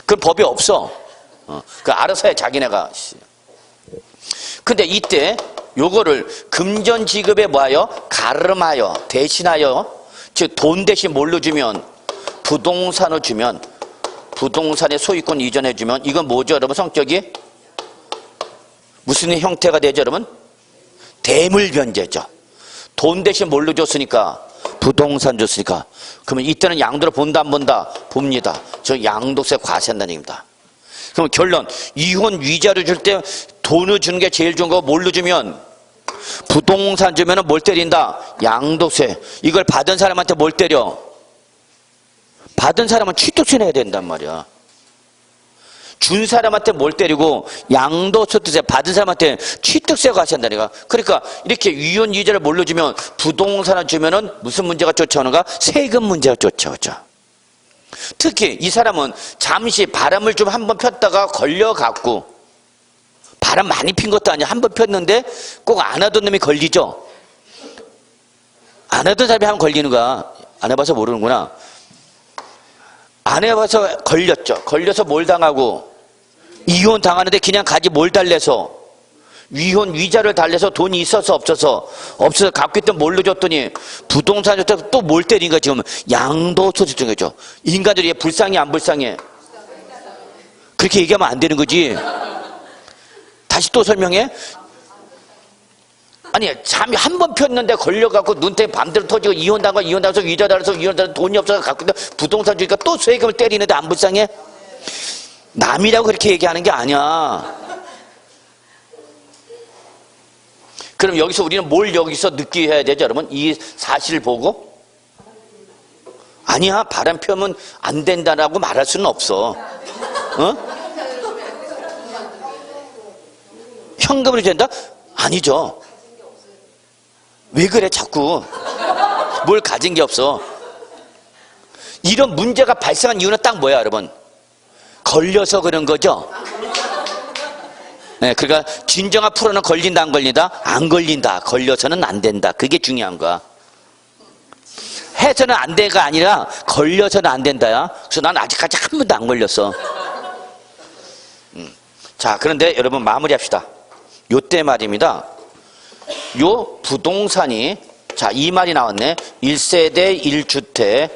그럼 법이 없어. 그 알아서 해 자기네가. 근데 이때 요거를 금전지급에 뭐하여? 가름하여 대신하여 즉 돈 대신 뭘로 주면? 부동산을 주면 부동산의 소유권 이전해 주면 이건 뭐죠 여러분? 성격이 무슨 형태가 되죠 여러분? 대물변제죠. 돈 대신 뭘로 줬으니까? 부동산 줬으니까. 그러면 이때는 양도를 본다 안 본다? 봅니다. 저 양도세 과세한다는 얘기입니다. 그럼 결론, 이혼 위자료 줄 때 돈을 주는 게 제일 좋은 거 뭘로 주면? 부동산 주면 뭘 때린다? 양도세. 이걸 받은 사람한테 뭘 때려? 받은 사람은 취득세 내야 된단 말이야. 준 사람한테 뭘 때리고 양도소득세 받은 사람한테 취득세 과세한다니까. 그러니까 이렇게 이혼 위자료를 뭘로 주면 부동산을 주면은 무슨 문제가 쫓아오는가? 세금 문제가 쫓아오죠. 특히 이 사람은 잠시 바람을 좀 한번 폈다가 걸려갖고 바람 많이 핀 것도 아니야. 한번 폈는데 꼭 안 하던 놈이 걸리죠. 안 하던 사람이 하면 걸리는 거야. 안 해봐서 모르는구나. 안 해봐서 걸렸죠. 걸려서 뭘 당하고 이혼 당하는데 그냥 가지 뭘 달래서 위혼 위자료를 달래서 돈이 있어서 없어서 갖고 있던 뭘로 줬더니 부동산 줬다 또 뭘 때린 거야 지금. 양도소득 준 거죠. 인간들이 불쌍해 안 불쌍해? 그렇게 얘기하면 안 되는 거지. 다시 또 설명해. 아니 잠이 한 번 폈는데 걸려갖고 눈탱이 밤대로 터지고 이혼당해서 위자료 달아서 이혼당해서 돈이 없어서 갖고 있는 부동산 주니까 또 세금을 때리는데 안 불쌍해? 남이라고 그렇게 얘기하는 게 아니야. 그럼 여기서 우리는 뭘 여기서 느끼해야 되죠 여러분? 이 사실을 보고 아니야 바람 펴면 안 된다라고 말할 수는 없어. 어? 현금으로 된다? 아니죠. 왜 그래 자꾸 뭘 가진 게 없어. 이런 문제가 발생한 이유는 딱 뭐야 여러분? 걸려서 그런 거죠. 네, 그러니까 진정한 프로는 걸린다 안 걸린다? 안 걸린다. 걸려서는 안 된다. 그게 중요한 거야. 해서는 안 돼가 아니라 걸려서는 안 된다야. 그래서 난 아직까지 한 번도 안 걸렸어. 자 그런데 여러분 마무리합시다. 요때 말입니다. 요 부동산이 자 이 말이 나왔네. 1세대 1주택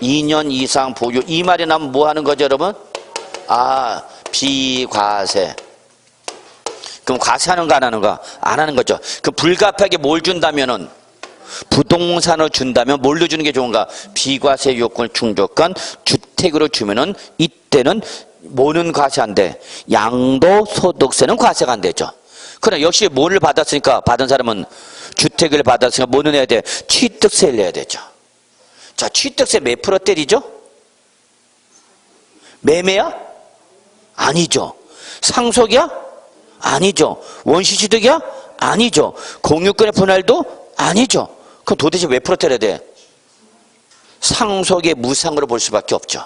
2년 이상 보유. 이 말이 나오면 뭐 하는 거죠 여러분? 아 비과세. 그럼 과세하는 거 안 하는 거? 안 하는 거죠. 그 불가피하게 뭘 준다면은 부동산을 준다면 뭘로 주는 게 좋은가? 비과세 요건을 충족한 주택으로 주면은 이때는 뭐는 과세한대? 양도소득세는 과세가 안 되죠. 그러나 역시 뭐를 받았으니까 받은 사람은 주택을 받았으니까 뭐는 해야 돼? 취득세를 내야 되죠. 자 취득세 몇 프로 때리죠? 매매야? 아니죠. 상속이야? 아니죠. 원시취득이야? 아니죠. 공유권의 분할도? 아니죠. 그럼 도대체 몇 프로 때려야 돼? 상속의 무상으로 볼 수밖에 없죠.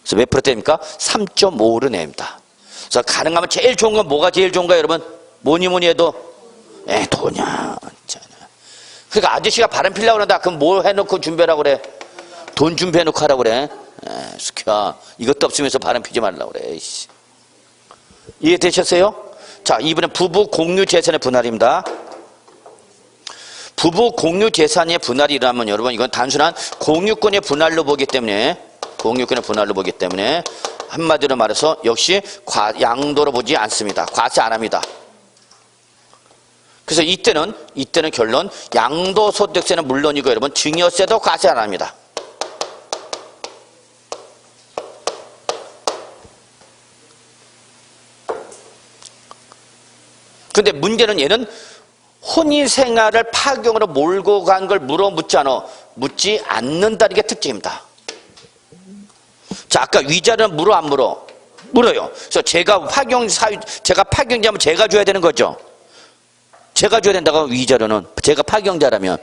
그래서 몇 프로 때립니까? 3.5로 냅니다. 그래서 가능하면 제일 좋은 건 뭐가 제일 좋은가요 여러분? 뭐니 해도 돈이야. 그러니까 아저씨가 바람 피려고 그런다. 그럼 뭐 해놓고 준비하라고 그래? 돈 준비해놓고 하라고 그래? 스키야 이것도 없으면서 바람 피지 말라고 그래. 이해되셨어요? 자 이번엔 부부 공유 재산의 분할입니다. 부부 공유 재산의 분할이라면 여러분 이건 단순한 공유권의 분할로 보기 때문에 한마디로 말해서 역시 양도로 보지 않습니다. 과세 안 합니다. 그래서 이때는 결론 양도소득세는 물론이고 여러분 증여세도 과세 안 합니다. 근데 문제는 얘는 혼인 생활을 파경으로 몰고 간 걸 묻지 않는다는 게 특징입니다. 자, 아까 위자료는 물어 안 물어? 물어요. 그래서 제가 파경자면 제가 줘야 되는 거죠. 제가 줘야 된다고 위자료는 제가 파경자라면.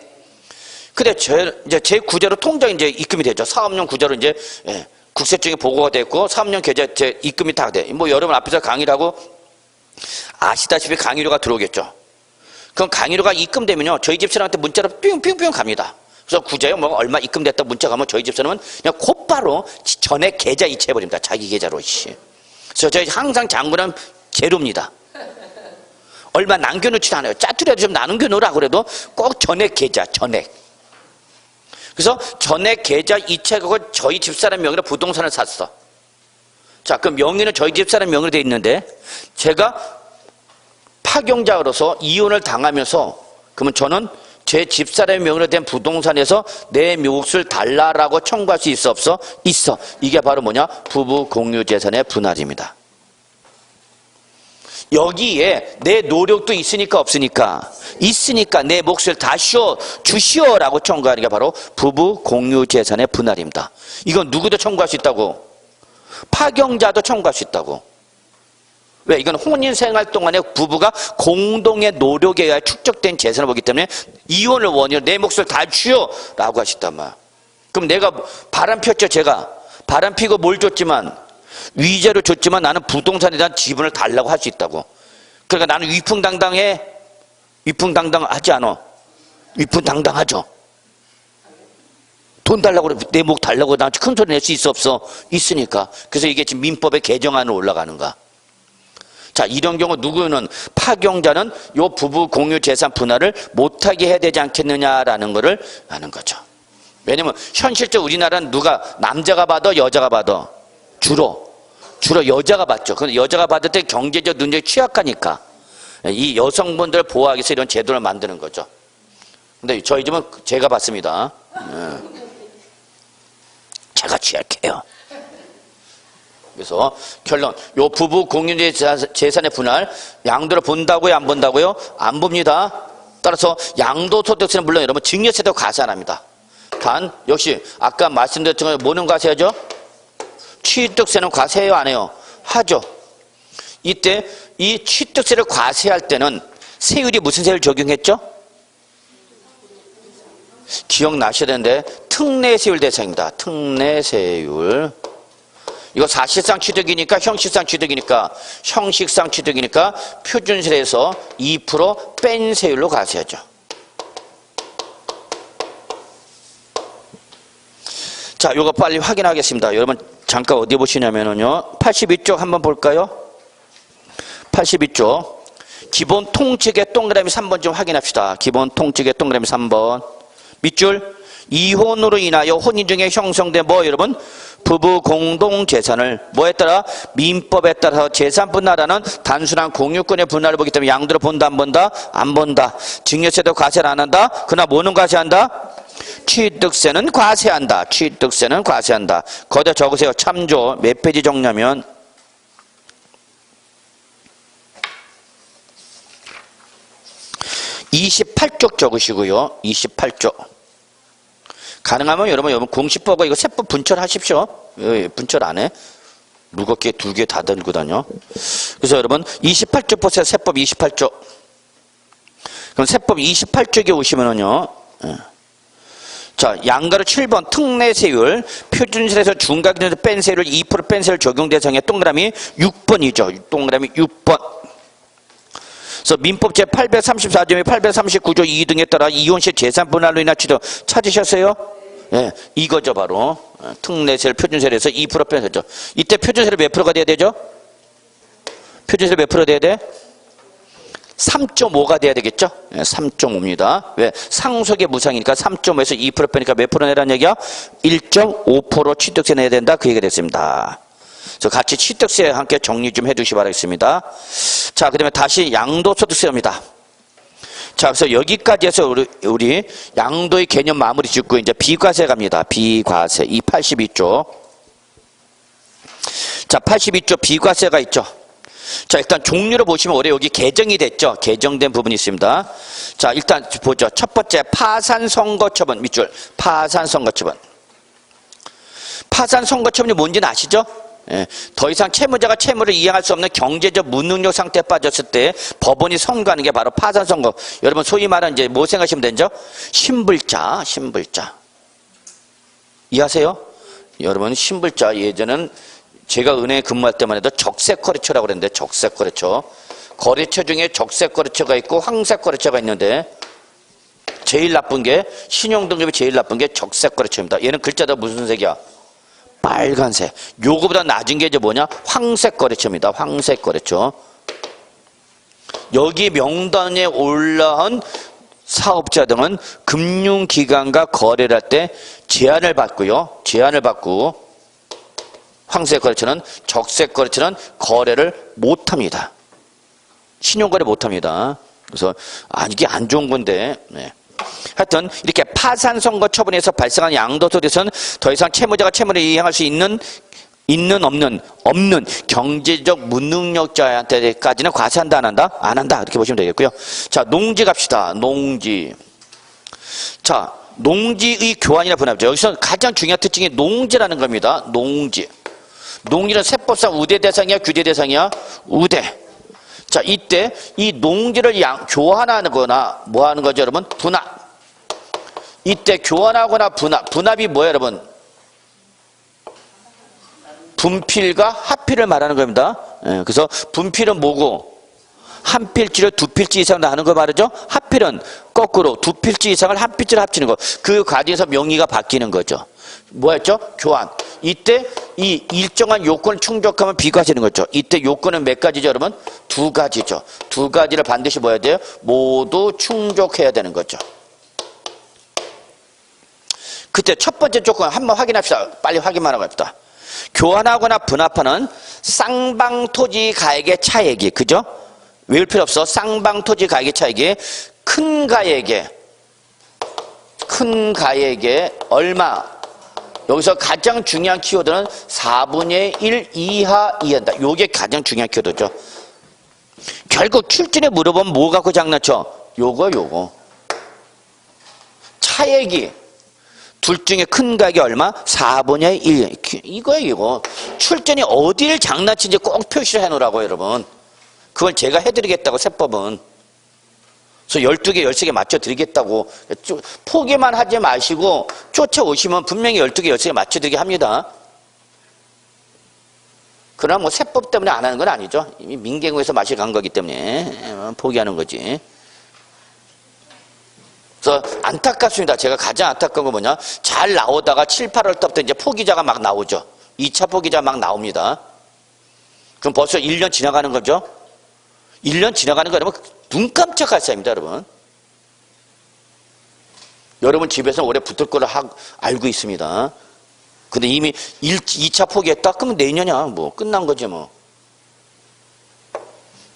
근데 이제 제 구제로 통장 이제 입금이 되죠. 사업용 구제로 이제 국세청에 보고가 됐고 사업용 계좌 입금이 다 돼. 뭐 여러분 앞에서 강의를 하고 아시다시피 강의료가 들어오겠죠. 그럼 강의료가 입금되면요 저희 집사람한테 문자로 뿅뿅뿅 갑니다. 그래서 구제에 뭐 얼마 입금됐다 문자 가면 저희 집사람은 그냥 곧바로 전액 계좌 이체해버립니다. 자기 계좌로. 그래서 저희 항상 장부는 제로입니다. 얼마 남겨놓지 않아요. 짜투리라도 좀 남겨놓으라 그래도 꼭 전액 계좌, 전액. 그래서 전액 계좌 이체하고 저희 집사람 명의로 부동산을 샀어. 자, 그럼 명의는 저희 집사람 명의로 돼 있는데 제가 파경자로서 이혼을 당하면서 그러면 저는 제 집사람의 명의로 된 부동산에서 내 몫을 달라라고 청구할 수 있어 없어? 있어. 이게 바로 뭐냐? 부부 공유 재산의 분할입니다. 여기에 내 노력도 있으니까 없으니까? 있으니까 내 몫을 다 주시오라고 청구하는 게 바로 부부 공유 재산의 분할입니다. 이건 누구도 청구할 수 있다고? 파경자도 청구할 수 있다고. 왜? 이건 혼인생활 동안에 부부가 공동의 노력에 의해 축적된 재산을 보기 때문에 이혼을 원해요. 내 몫을 다 주요라고 하셨단 말이야. 그럼 내가 바람 폈죠. 제가 바람 피고 뭘 줬지만 위자료 줬지만 나는 부동산에 대한 지분을 달라고 할 수 있다고. 그러니까 나는 위풍당당해? 위풍당당하지 않아. 위풍당당하죠. 돈 달라고 내 몫 달라고 나 큰 소리 낼 수 있어 없어? 있으니까. 그래서 이게 지금 민법의 개정안으로 올라가는가. 자, 이런 경우 누구는 파경자는 요 부부 공유 재산 분할을 못하게 해야 되지 않겠느냐라는 거를 아는 거죠. 왜냐면 현실적으로 우리나라는 누가 남자가 받아 여자가 받아? 주로 여자가 받죠. 근데 여자가 받을 때 경제적 능력이 취약하니까 이 여성분들을 보호하기 위해서 이런 제도를 만드는 거죠. 근데 저희 집은 제가 받습니다. 제가 취약해요. 그래서 결론, 요 부부 공유 재산의 분할 양도를 본다고요, 안 본다고요? 안 봅니다. 따라서 양도소득세는 물론 여러분 증여세도 과세 안 합니다. 단 역시 아까 말씀드렸던 뭐는 과세하죠? 취득세는 과세해요, 안 해요? 하죠. 이때 이 취득세를 과세할 때는 세율이 무슨 세율 적용했죠? 기억나셔야 되는데 특례세율 대상입니다. 특례세율. 이거 사실상 취득이니까 형식상 취득이니까 표준세에서 2% 뺀 세율로 과세하죠. 자, 요거 빨리 확인하겠습니다. 여러분 잠깐 어디 보시냐면요. 82쪽 한번 볼까요? 82쪽. 기본 통칙의 동그라미 3번 좀 확인합시다. 기본 통칙의 동그라미 3번. 밑줄. 이혼으로 인하여 혼인 중에 형성된 뭐 여러분? 부부 공동 재산을 뭐에 따라? 민법에 따라서 재산 분할하는 단순한 공유권의 분할을 보기 때문에 양도를 본다 안 본다? 안 본다. 증여세도 과세를 안 한다. 그러나 뭐는 과세한다? 취득세는 과세한다. 취득세는 과세한다. 거기다 적으세요. 참조. 몇 페이지 적냐면 28쪽 적으시고요. 28쪽. 가능하면 여러분 공시법과 이거 세법 분철하십시오. 분철 안 해? 무겁게 2개 다 들고 다녀. 그래서 여러분 28쪽 보세요. 세법 28쪽. 그럼 세법 28쪽에 오시면은요. 자, 양가로 7번 특례세율 표준세에서 중과기준에서 뺀 세율을 2% 뺀 세율 적용 대상의 동그라미 6번이죠. 동그라미 6번. 그래서 민법 제834조의 839조 2등에 따라 이혼 시 재산 분할로 인한 취득 찾으셨어요? 예, 이거죠 바로. 특례세를 표준세에서 2% 뺀세죠. 이때 표준세를 몇 프로가 돼야 되죠? 표준세를 몇 프로 돼야 돼? 3.5가 돼야 되겠죠? 3.5입니다. 왜? 상속의 무상이니까 3.5에서 2% 빼니까 몇 프로 내라는 얘기야? 1.5% 취득세 내야 된다. 그 얘기가 됐습니다. 그래서 같이 취득세 함께 정리 좀 해두시 바라겠습니다. 자, 그 다음에 다시 양도소득세입니다. 자, 그래서 여기까지 해서 우리 양도의 개념 마무리 짓고 이제 비과세 갑니다. 비과세. 이 82조. 자, 82조 비과세가 있죠. 자, 일단 종류로 보시면 올해 여기 개정이 됐죠. 개정된 부분이 있습니다. 자, 일단 보죠. 첫 번째, 파산선거처분. 밑줄. 파산선거처분. 파산선거처분이 뭔지는 아시죠? 예, 더 이상 채무자가 채무를 이행할 수 없는 경제적 무능력 상태에 빠졌을 때 법원이 선고하는 게 바로 파산선거. 여러분 소위 말하는 이제 뭐 생각하시면 되죠? 신불자, 신불자. 이해하세요? 여러분 신불자 예전은 제가 은행에 근무할 때만 해도 적색거래처라고 그랬는데 적색거래처. 거래처 중에 적색거래처가 있고 황색거래처가 있는데 제일 나쁜 게 신용등급이 제일 나쁜 게 적색거래처입니다. 얘는 글자도 무슨 색이야? 빨간색. 요거보다 낮은 게 이제 뭐냐? 황색 거래처입니다. 황색 거래처. 여기 명단에 올라온 사업자 등은 금융기관과 거래를 할 때 제한을 받고요. 제한을 받고 황색 거래처는 적색 거래처는 거래를 못합니다. 신용거래 못합니다. 그래서 이게 안 좋은 건데. 네. 하여튼 이렇게 파산선거 처분에서 발생한 양도소득에서는 더 이상 채무자가 채무를 이행할 수 있는 없는 경제적 무능력자한테까지는 과세한다 안 한다? 안 한다. 이렇게 보시면 되겠고요. 자, 농지 갑시다. 농지. 자, 농지의 교환이나 분할이죠. 여기서 가장 중요한 특징이 농지라는 겁니다. 농지. 농지는 세법상 우대 대상이야, 규제 대상이야? 우대. 자, 이때 이 농지를 교환하는 거나 뭐 하는 거죠, 여러분? 분합. 이때 교환하거나 분합이 뭐예요, 여러분? 분필과 합필을 말하는 겁니다. 예, 그래서 분필은 뭐고? 한 필지를 두 필지 이상 나누는 거 말이죠. 합필은 거꾸로 두 필지 이상을 한 필지를 합치는 거. 그 과정에서 명의가 바뀌는 거죠. 뭐였죠? 교환. 이때 이 일정한 요건을 충족하면 비과세는 거죠. 이때 요건은 몇 가지죠, 여러분? 두 가지죠. 두 가지를 반드시 뭐 해야 돼요? 모두 충족해야 되는 거죠. 그때 첫 번째 조건 한번 확인합시다. 빨리 확인만 하고 합시다. 교환하거나 분합하는 쌍방토지 가액의 차액이, 그죠? 외울 필요 없어. 쌍방토지 가액의 차액이 큰 가액에 얼마? 여기서 가장 중요한 키워드는 4분의 1 이하 이한다. 요게 가장 중요한 키워드죠. 결국 출전에 물어보면 뭐 갖고 장난쳐? 요거. 차액이 둘 중에 큰 가격이 얼마? 4분의 1. 이거예요, 이거. 출전이 어디를 장난친지 꼭 표시를 해놓으라고요, 여러분. 그걸 제가 해드리겠다고, 세법은. 그래서 12개, 13개 맞춰드리겠다고. 포기만 하지 마시고 쫓아오시면 분명히 12개, 13개 맞춰드리게 합니다. 그러나 뭐 세법 때문에 안 하는 건 아니죠. 이미 민계구에서 맛이 간 거기 때문에 포기하는 거지. 그래서 안타깝습니다. 제가 가장 안타까운 건 뭐냐? 잘 나오다가 7, 8월 때부터 이제 포기자가 막 나오죠. 2차 포기자 막 나옵니다. 그럼 벌써 1년 지나가는 거죠? 1년 지나가는 거 여러분 눈 깜짝할 사이입니다, 여러분. 여러분 집에서 올해 붙을 거를 알고 있습니다. 근데 이미 2차 포기했다? 그러면 내년이야. 뭐 끝난 거지 뭐.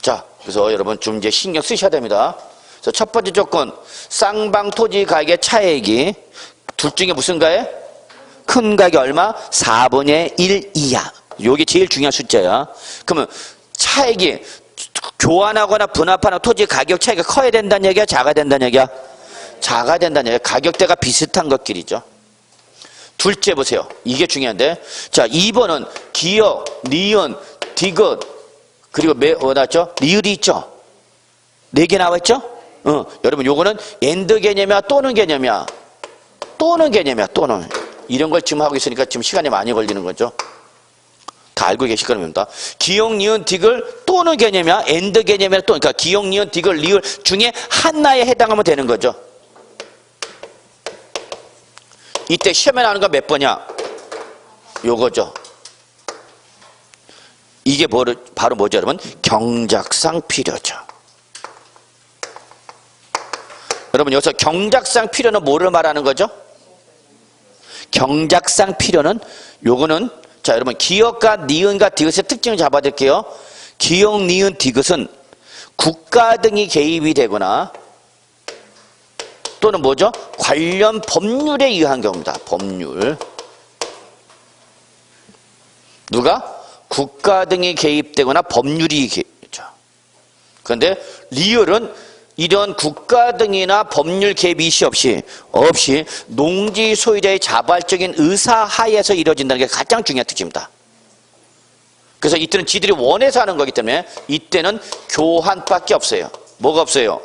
자, 그래서 여러분 좀 이제 신경 쓰셔야 됩니다. 그래서 첫 번째 조건, 쌍방토지 가액의 차액이 둘 중에 무슨 가액? 큰 가액이 얼마? 4분의 1 이하. 요게 제일 중요한 숫자야. 그러면 차액이 교환하거나 분합하는 토지 가격 차이가 커야 된다는 얘기야? 작아야 된다는 얘기야? 작아야 된다는 얘기야. 가격대가 비슷한 것끼리죠. 둘째 보세요. 이게 중요한데. 자, 2번은 기역, 니은, 디귿, 그리고 뭐 나왔죠? 리을이 있죠? 4개 나와있죠? 여러분 요거는 엔드 개념이야? 또는 개념이야? 또는 개념이야, 또는. 이런 걸 지금 하고 있으니까 지금 시간이 많이 걸리는 거죠. 다 알고 계실 겁니다. 기역, 니은, 디귿 또는 개념이야? 엔드 개념이야? 또, 그러니까 기역, 니은, 디귿, 리을 중에 하나에 해당하면 되는 거죠. 이때 시험에 나오는 거 몇 번이야? 요거죠. 이게 바로 뭐죠, 여러분? 경작상 필요죠. 여러분 여기서 경작상 필요는 뭐를 말하는 거죠? 경작상 필요는 요거는 자 여러분 기역과 니은과 디귿의 특징을 잡아드릴게요. 기역, 니은, 디귿은 국가 등이 개입이 되거나 또는 뭐죠? 관련 법률에 의한 경우입니다. 법률. 누가? 국가 등이 개입되거나 법률이 개입되죠. 그런데 리얼은 이런 국가 등이나 법률 개입 이시 없이 농지 소유자의 자발적인 의사 하에서 이루어진다는 게 가장 중요한 특징입니다. 그래서 이때는 지들이 원해서 하는 거기 때문에 이때는 교환밖에 없어요. 뭐가 없어요?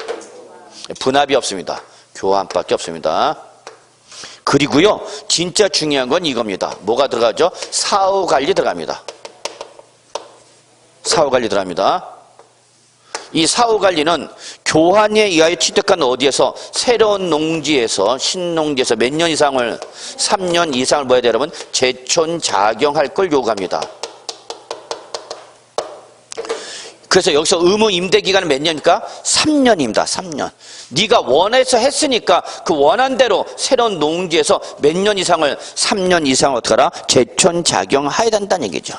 분합이 없습니다. 교환밖에 없습니다. 그리고요, 진짜 중요한 건 이겁니다. 뭐가 들어가죠? 사후관리 들어갑니다. 사후관리 들어갑니다. 이 사후관리는 교환에 의하여 취득한 어디에서 새로운 농지에서 신농지에서 몇 년 이상을 3년 이상을 뭐야 돼요 여러분? 재촌작용할 걸 요구합니다. 그래서 여기서 의무 임대 기간은 몇 년입니까? 3년입니다. 3년. 네가 원해서 했으니까 그 원한 대로 새로운 농지에서 몇 년 이상을 3년 이상을 어떻게 하라? 재촌작용해야 된다는 얘기죠.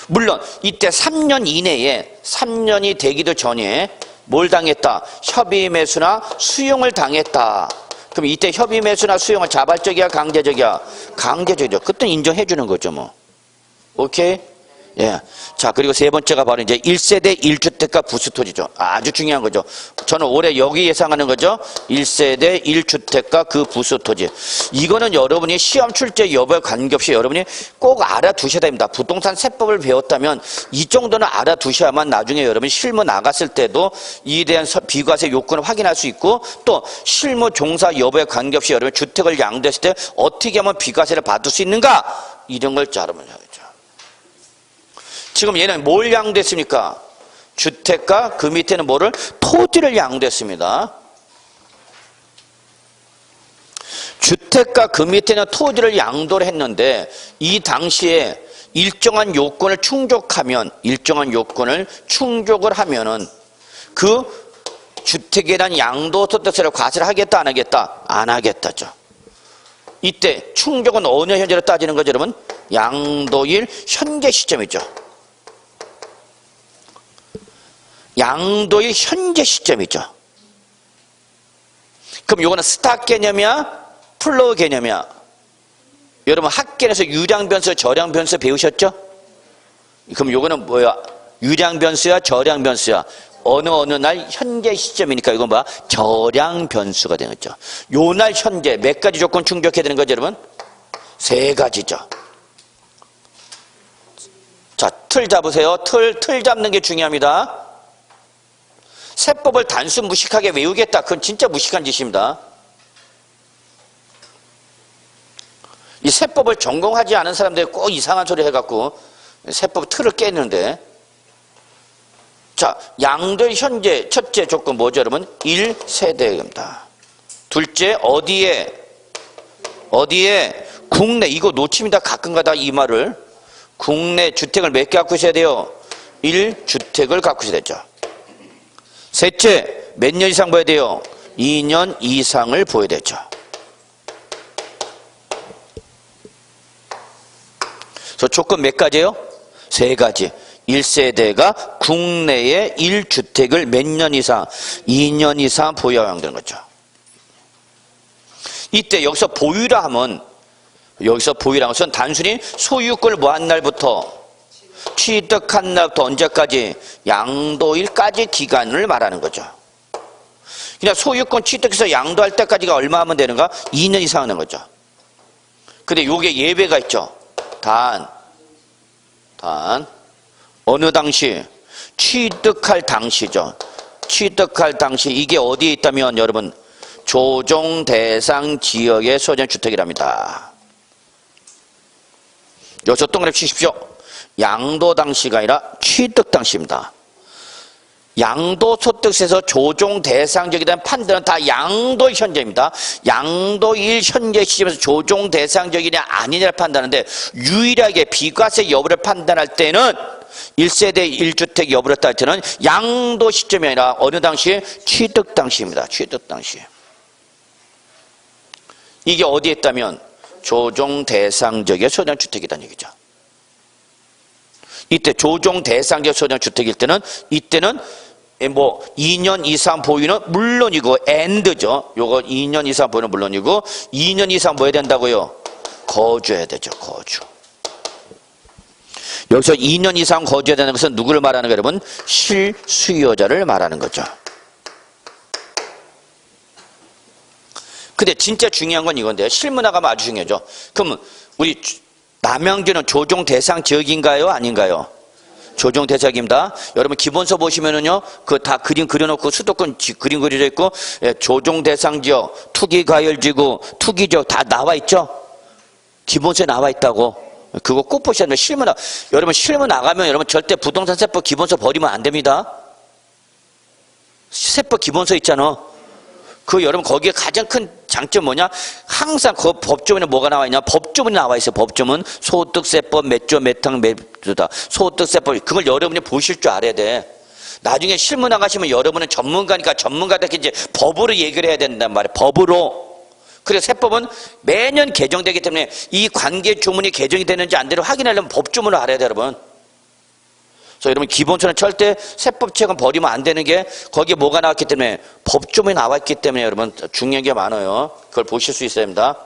물론 이때 3년 이내에 3년이 되기도 전에 뭘 당했다? 협의 매수나 수용을 당했다. 그럼 이때 협의 매수나 수용은 자발적이야 강제적이야? 강제적이죠. 그때 인정해 주는 거죠 뭐. 오케이? 예. 자, 그리고 세 번째가 바로 이제 1세대 1주택가 부수토지죠. 아주 중요한 거죠. 저는 올해 여기 예상하는 거죠. 1세대 1주택가 그 부수토지. 이거는 여러분이 시험 출제 여부에 관계없이 여러분이 꼭 알아두셔야 됩니다. 부동산 세법을 배웠다면 이 정도는 알아두셔야만 나중에 여러분이 실무 나갔을 때도 이에 대한 비과세 요건을 확인할 수 있고 또 실무 종사 여부에 관계없이 여러분이 주택을 양도했을 때 어떻게 하면 비과세를 받을 수 있는가? 이런 걸 알아보면 하죠. 지금 얘는 뭘 양도했습니까? 주택과 그 밑에는 뭐를? 토지를 양도했습니다. 주택과 그 밑에는 토지를 양도를 했는데 이 당시에 일정한 요건을 충족하면 일정한 충족을 하면은 그 주택에 대한 양도소득세를 과세를 하겠다 안 하겠다? 안 하겠다죠. 이때 충족은 어느 현재로 따지는 거죠 여러분? 양도일 현재 시점이죠. 양도일 현재 시점이죠. 그럼 요거는 스탁 개념이야? 플로우 개념이야? 여러분 학계에서 유량변수, 저량변수 배우셨죠? 그럼 요거는 뭐야? 유량변수야? 저량변수야? 어느 날 현재 시점이니까 이건 뭐? 저량변수가 되는 거죠. 요 날 현재 몇 가지 조건 충족해야 되는 거죠 여러분? 세 가지죠. 자, 틀 잡으세요. 틀 잡는 게 중요합니다. 세법을 단순 무식하게 외우겠다. 그건 진짜 무식한 짓입니다. 이 세법을 전공하지 않은 사람들이 꼭 이상한 소리 해갖고 세법 틀을 깨는데 자, 양도일 현재 첫째 조건 뭐죠 여러분? 1세대입니다. 둘째 어디에 국내 이거 놓칩니다. 가끔가다 이 말을 국내 주택을 몇 개 갖고 있어야 돼요? 1주택을 갖고 있어야 되죠. 셋째, 몇 년 이상 보여야 돼요? 2년 이상을 보여야 되죠. 그래서 조건 몇 가지예요? 세 가지. 1세대가 국내에 1주택을 몇 년 이상, 2년 이상 보유해야 되는 거죠. 이때 여기서 보유라 하면 것은 단순히 소유권을 뭐 한 날부터 취득한 날부터 언제까지? 양도일까지 기간을 말하는 거죠. 그냥 소유권 취득해서 양도할 때까지가 얼마 하면 되는가? 2년 이상 하는 거죠. 근데 요게 예외가 있죠. 단 어느 당시? 취득할 당시죠. 취득할 당시 이게 어디에 있다면 여러분 조정 대상 지역의 소유권 주택이랍니다. 여기서 동그라미 치십시오. 양도 당시가 아니라 취득 당시입니다. 양도소득세에서 조정 대상적에 대한 판단은 다 양도일 현재입니다. 양도일 현재 시점에서 조정 대상적이냐 아니냐를 판단하는데 유일하게 비과세 여부를 판단할 때는 1세대 1주택 여부를 따질 때는 양도 시점이 아니라 어느 당시에? 취득 당시입니다. 취득 당시. 이게 어디에 있다면 조정 대상적의 소장주택이라는 얘기죠. 이때 조정 대상적 소장주택일 때는 이때는 뭐 2년 이상 보유는 물론이고 and죠. 요거 2년 이상 보유는 물론이고 2년 이상 뭐 해야 된다고요? 거주해야 되죠. 거주. 여기서 2년 이상 거주해야 되는 것은 누구를 말하는 거예요, 여러분? 실수요자를 말하는 거죠. 근데 진짜 중요한 건 이건데요. 실무나가면 아주 중요하죠. 그럼 우리 남양주는 조정 대상 지역인가요? 아닌가요? 조정 대상입니다. 여러분 기본서 보시면은요, 그 다 그림 그려놓고 수도권 그림 그려져 있고, 예, 조정 대상 지역, 투기 과열 지구, 투기 지역 다 나와 있죠. 기본서에 나와 있다고. 그거 꼭 보셔야 돼요. 실무나 여러분 실무 나가면 여러분 절대 부동산 세법 기본서 버리면 안 됩니다. 세법 기본서 있잖아. 그 여러분 거기에 가장 큰 장점 뭐냐? 항상 그 법조문에 뭐가 나와 있냐? 법조문이 나와 있어요. 법조문. 소득세법 몇조 몇항 몇조다. 소득세법. 그걸 여러분이 보실 줄 알아야 돼. 나중에 실무 나가시면 여러분은 전문가니까 전문가들께 이제 법으로 얘기를 해야 된단 말이에요. 법으로. 그래서 세법은 매년 개정되기 때문에 이 관계 조문이 개정이 되는지 안 되는지 확인하려면 법조문을 알아야 돼요, 여러분. 그래서 여러분 기본서는 절대 세법책은 버리면 안 되는 게 거기에 뭐가 나왔기 때문에 법조문이 나왔기 때문에 여러분 중요한 게 많아요. 그걸 보실 수 있어야 됩니다.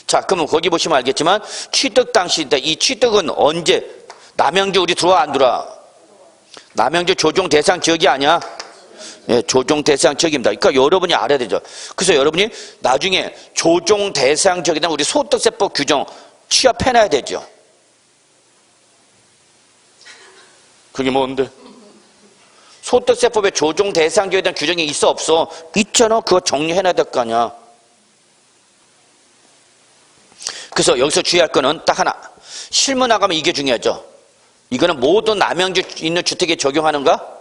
자, 그러면 거기 보시면 알겠지만 취득 당시인데 이 취득은 언제? 남양주 우리 들어와 안 들어와? 남양주 조정 대상 지역이 아니야? 예, 조정 대상 지역입니다. 그러니까 여러분이 알아야 되죠. 그래서 여러분이 나중에 조정 대상 지역에 대한 우리 소득세법 규정 취합해놔야 되죠. 그게 뭔데? 소득세법에 조정 대상 지역에 대한 규정이 있어 없어? 있잖아. 그거 정리해놔야 될 거 아니야. 그래서 여기서 주의할 거는 딱 하나. 실무 나가면 이게 중요하죠. 이거는 모든 남양주 있는 주택에 적용하는가?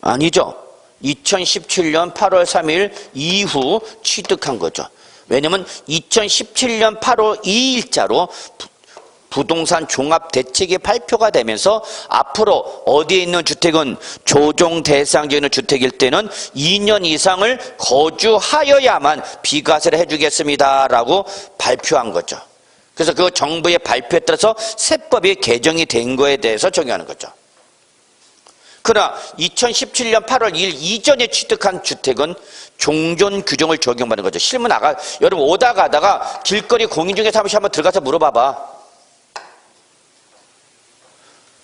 아니죠. 2017년 8월 3일 이후 취득한 거죠. 왜냐면 2017년 8월 2일자로 부동산 종합대책이 발표가 되면서 앞으로 어디에 있는 주택은 조정 대상지에 있는 주택일 때는 2년 이상을 거주하여야만 비과세를 해주겠습니다라고 발표한 거죠. 그래서 그 정부의 발표에 따라서 세법이 개정이 된 거에 대해서 적용하는 거죠. 그러나 2017년 8월 2일 이전에 취득한 주택은 종전 규정을 적용받는 거죠. 실무 나가 여러분 오다 가다가 길거리 공인중개 사무실 한번 들어가서 물어봐봐.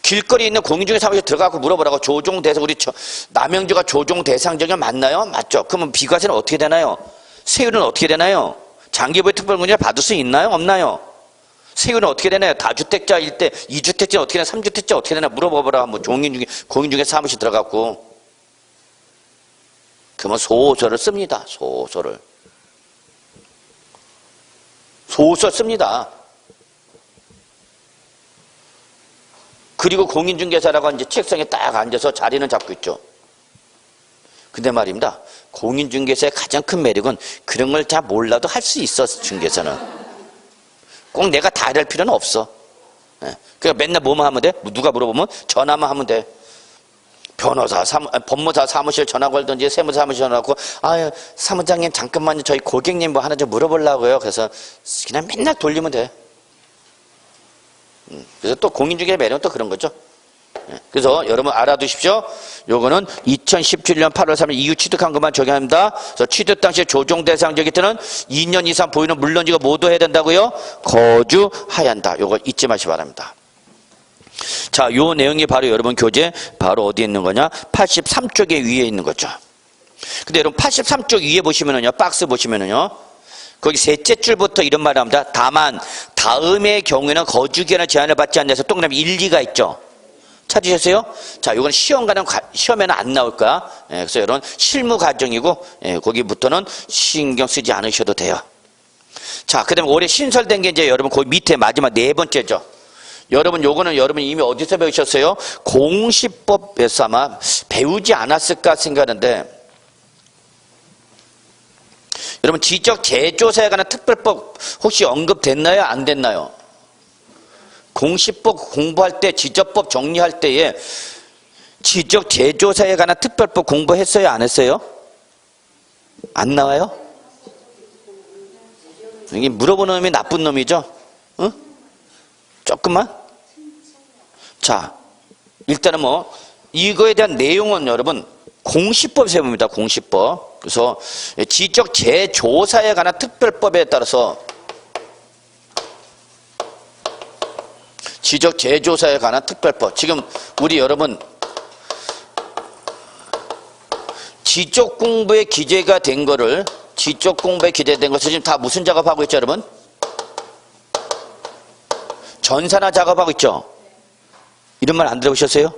길거리에 있는 공인중개 사무실 들어가고 물어보라고. 조정 대상 우리 남양주가 조정 대상적이 맞나요? 맞죠. 그러면 비과세는 어떻게 되나요? 세율은 어떻게 되나요? 장기부의 특별공제를 받을 수 있나요? 없나요? 세율은 어떻게 되나요? 다주택자일 때 2주택자 어떻게 되나 3주택자 어떻게 되나 물어봐보라. 뭐 공인중개 사무실 들어가고. 그러면 소설을 씁니다. 소설 씁니다. 그리고 공인중개사라고 이제 책상에 딱 앉아서 자리는 잡고 있죠. 근데 말입니다. 공인중개사의 가장 큰 매력은 그런 걸 잘 몰라도 할 수 있어. 중개사는 꼭 내가 다 할 필요는 없어. 그러니까 맨날 뭐만 하면 돼? 누가 물어보면 전화만 하면 돼. 변호사, 법무사 사무실 전화 걸든지 세무사 사무실 전화 걸고, 아유 사무장님 잠깐만요, 저희 고객님 뭐 하나 좀 물어보려고요. 그래서 그냥 맨날 돌리면 돼. 그래서 또 공인중개사 매력은 또 그런 거죠. 그래서 여러분 알아두십시오. 요거는 2017년 8월 3일 이후 취득한 것만 적용합니다. 그래서 취득 당시에 조정 대상적일 때는 2년 이상 보이는 물론지가 모두 해야 된다고요? 거주하야 한다. 요거 잊지 마시기 바랍니다. 자, 요 내용이 바로 여러분 교재 바로 어디에 있는 거냐? 83쪽에 위에 있는 거죠. 근데 여러분 83쪽 위에 보시면은요, 박스 보시면은요, 거기 셋째 줄부터 이런 말을 합니다. 다만 다음의 경우에는 거주기한의 제한을 받지 않는 데서 동그라미 1, 2가 있죠. 찾으셨어요? 자, 이건 시험에는 안 나올 거야. 그래서 이런 실무 과정이고, 거기부터는 신경 쓰지 않으셔도 돼요. 자, 그 다음에 올해 신설된 게 이제 여러분 거기 밑에 마지막 네 번째죠. 여러분 요거는 여러분 이미 어디서 배우셨어요? 공시법에서 아마 배우지 않았을까 생각하는데, 여러분 지적 제조사에 관한 특별법 혹시 언급됐나요? 안 됐나요? 공시법 공부할 때 지적법 정리할 때에 지적 제조사에 관한 특별법 공부했어요? 안 했어요? 안 나와요? 이게 물어보는 놈이 나쁜 놈이죠? 응? 조금만? 자, 일단은 뭐 이거에 대한 내용은 여러분 공시법에서 해봅니다. 공시법. 그래서 지적 재조사에 관한 특별법에 따라서 지적 재조사에 관한 특별법. 지금 우리 여러분 지적 공부에 기재가 된 거를 지적 공부에 기재된 것을 지금 다 무슨 작업하고 있죠, 여러분? 전산화 작업하고 있죠. 이런 말 안 들어보셨어요?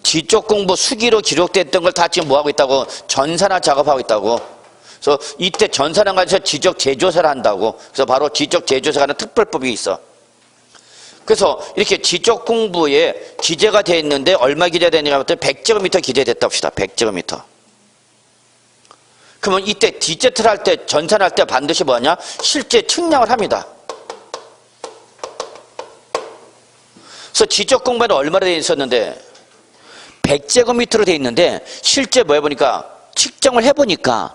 지적 공부 수기로 기록됐던 걸 다 지금 뭐 하고 있다고? 전산화 작업하고 있다고. 그래서 이때 전산화 가지고 지적 재조사를 한다고. 그래서 바로 지적 재조사가 하는 특별법이 있어. 그래서 이렇게 지적 공부에 기재가 되어 있는데 얼마 기재되느냐 하면 100제곱미터 기재됐다 봅시다. 100제곱미터. 그러면 이때 디지털 할 때, 전산할 때 반드시 뭐냐? 실제 측량을 합니다. 그래서 지적 공부에는 얼마나 되어 있었는데 100제곱미터로 되어 있는데 실제 뭐 해보니까 측정을 해보니까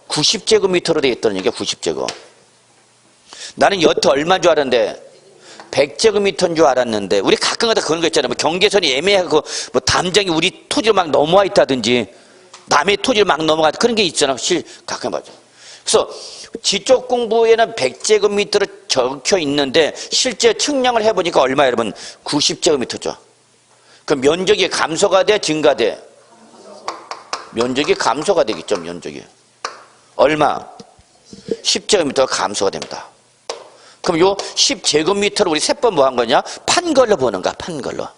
90제곱미터로 되어 있다는 얘기야. 90제곱. 나는 여태 얼마인 줄 알았는데 100제곱미터인 줄 알았는데 우리 가끔가다 그런 거 있잖아요. 뭐 경계선이 애매하고 뭐 담장이 우리 토지로 막 넘어와 있다든지 남의 토지로 막 넘어가 그런 게 있잖아. 가끔 봐죠. 그래서 지적 공부에는 100제곱미터로 적혀 있는데 실제 측량을 해보니까 얼마 여러분? 90제곱미터죠. 그럼 면적이 감소가 돼? 증가돼? 면적이 감소가 되겠죠. 면적이. 얼마? 10제곱미터가 감소가 됩니다. 그럼 요 10제곱미터를 우리 세번 뭐 한 거냐? 판 걸로 보는 거야. 판 걸로.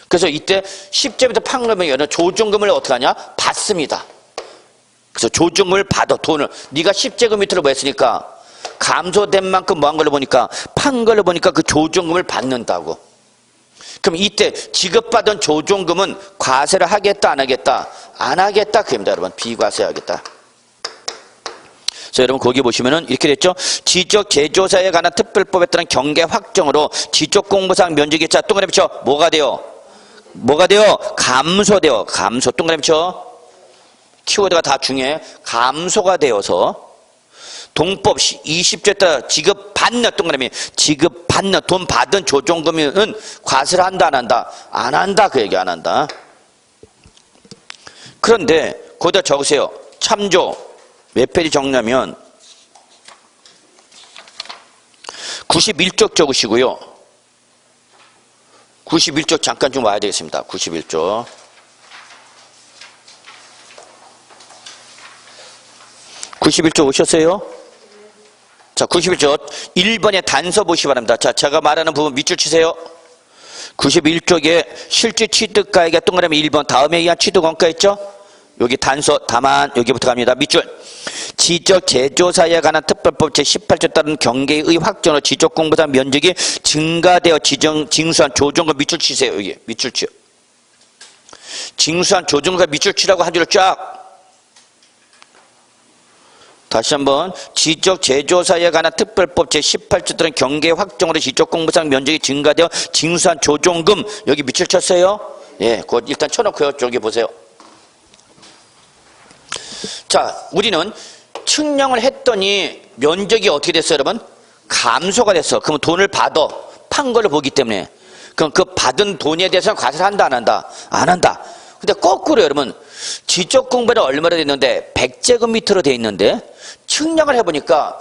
그래서 이때 10제곱미터 판 걸면 조정금을 어떻게 하냐? 받습니다. 그래서 조정금을 받아. 돈을. 네가 10제곱미터를 뭐 했으니까 감소된 만큼 뭐 한 걸로 보니까 판 걸로 보니까 그 조정금을 받는다고. 그럼 이때 지급받은 조정금은 과세를 하겠다 안 하겠다? 안 하겠다 그입니다. 여러분. 비과세하겠다. 그래서 여러분 거기 보시면은 이렇게 됐죠. 지적 재조사에 관한 특별법에 따른 경계 확정으로 지적 공부상 면적이 자 동그라미 쳐 뭐가 돼요? 뭐가 돼요? 감소돼요. 감소. 동그라미 쳐. 키워드가 다 중요해. 감소가 되어서 동법 20조에 따라 지급받는 동그라미 지급받는 돈 받은 조정금은 과세를 한다 안 한다? 안 한다 그 얘기 안 한다. 그런데 거기다 적으세요. 참조 몇 페이지 적냐면 91쪽 적으시고요. 91쪽 잠깐 좀 와야 되겠습니다. 91쪽. 오셨어요? 자, 91쪽 1번에 단서 보시기 바랍니다. 자, 제가 말하는 부분 밑줄 치세요. 91쪽에 실제 취득가액의 동그라미 1번 다음에 의한 취득원가 있죠? 여기 단서 다만 여기부터 갑니다. 밑줄. 지적 재조사에 관한 특별법 제18조 따른 경계의 확정으로 지적 공부상 면적이 증가되어 징수한 조정과 밑줄 치세요. 여기 밑줄 치요. 징수한 조정과 밑줄 치라고 한 줄을 쫙. 다시 한번 지적 재조사에 관한 특별법 제18조 따른 경계 확정으로 지적 공부상 면적이 증가되어 징수한 조정금 여기 밑줄 쳤어요. 예, 그거 일단 쳐놓고요. 저기 보세요. 자, 우리는 측량을 했더니 면적이 어떻게 됐어요, 여러분? 감소가 됐어. 그러면 돈을 받아. 판 걸로 보기 때문에. 그럼 그 받은 돈에 대해서 과세를 한다, 안 한다? 안 한다. 근데 거꾸로 여러분, 지적 공부는 얼마나 됐는데? 100제곱미터로 돼 있는데, 측량을 해보니까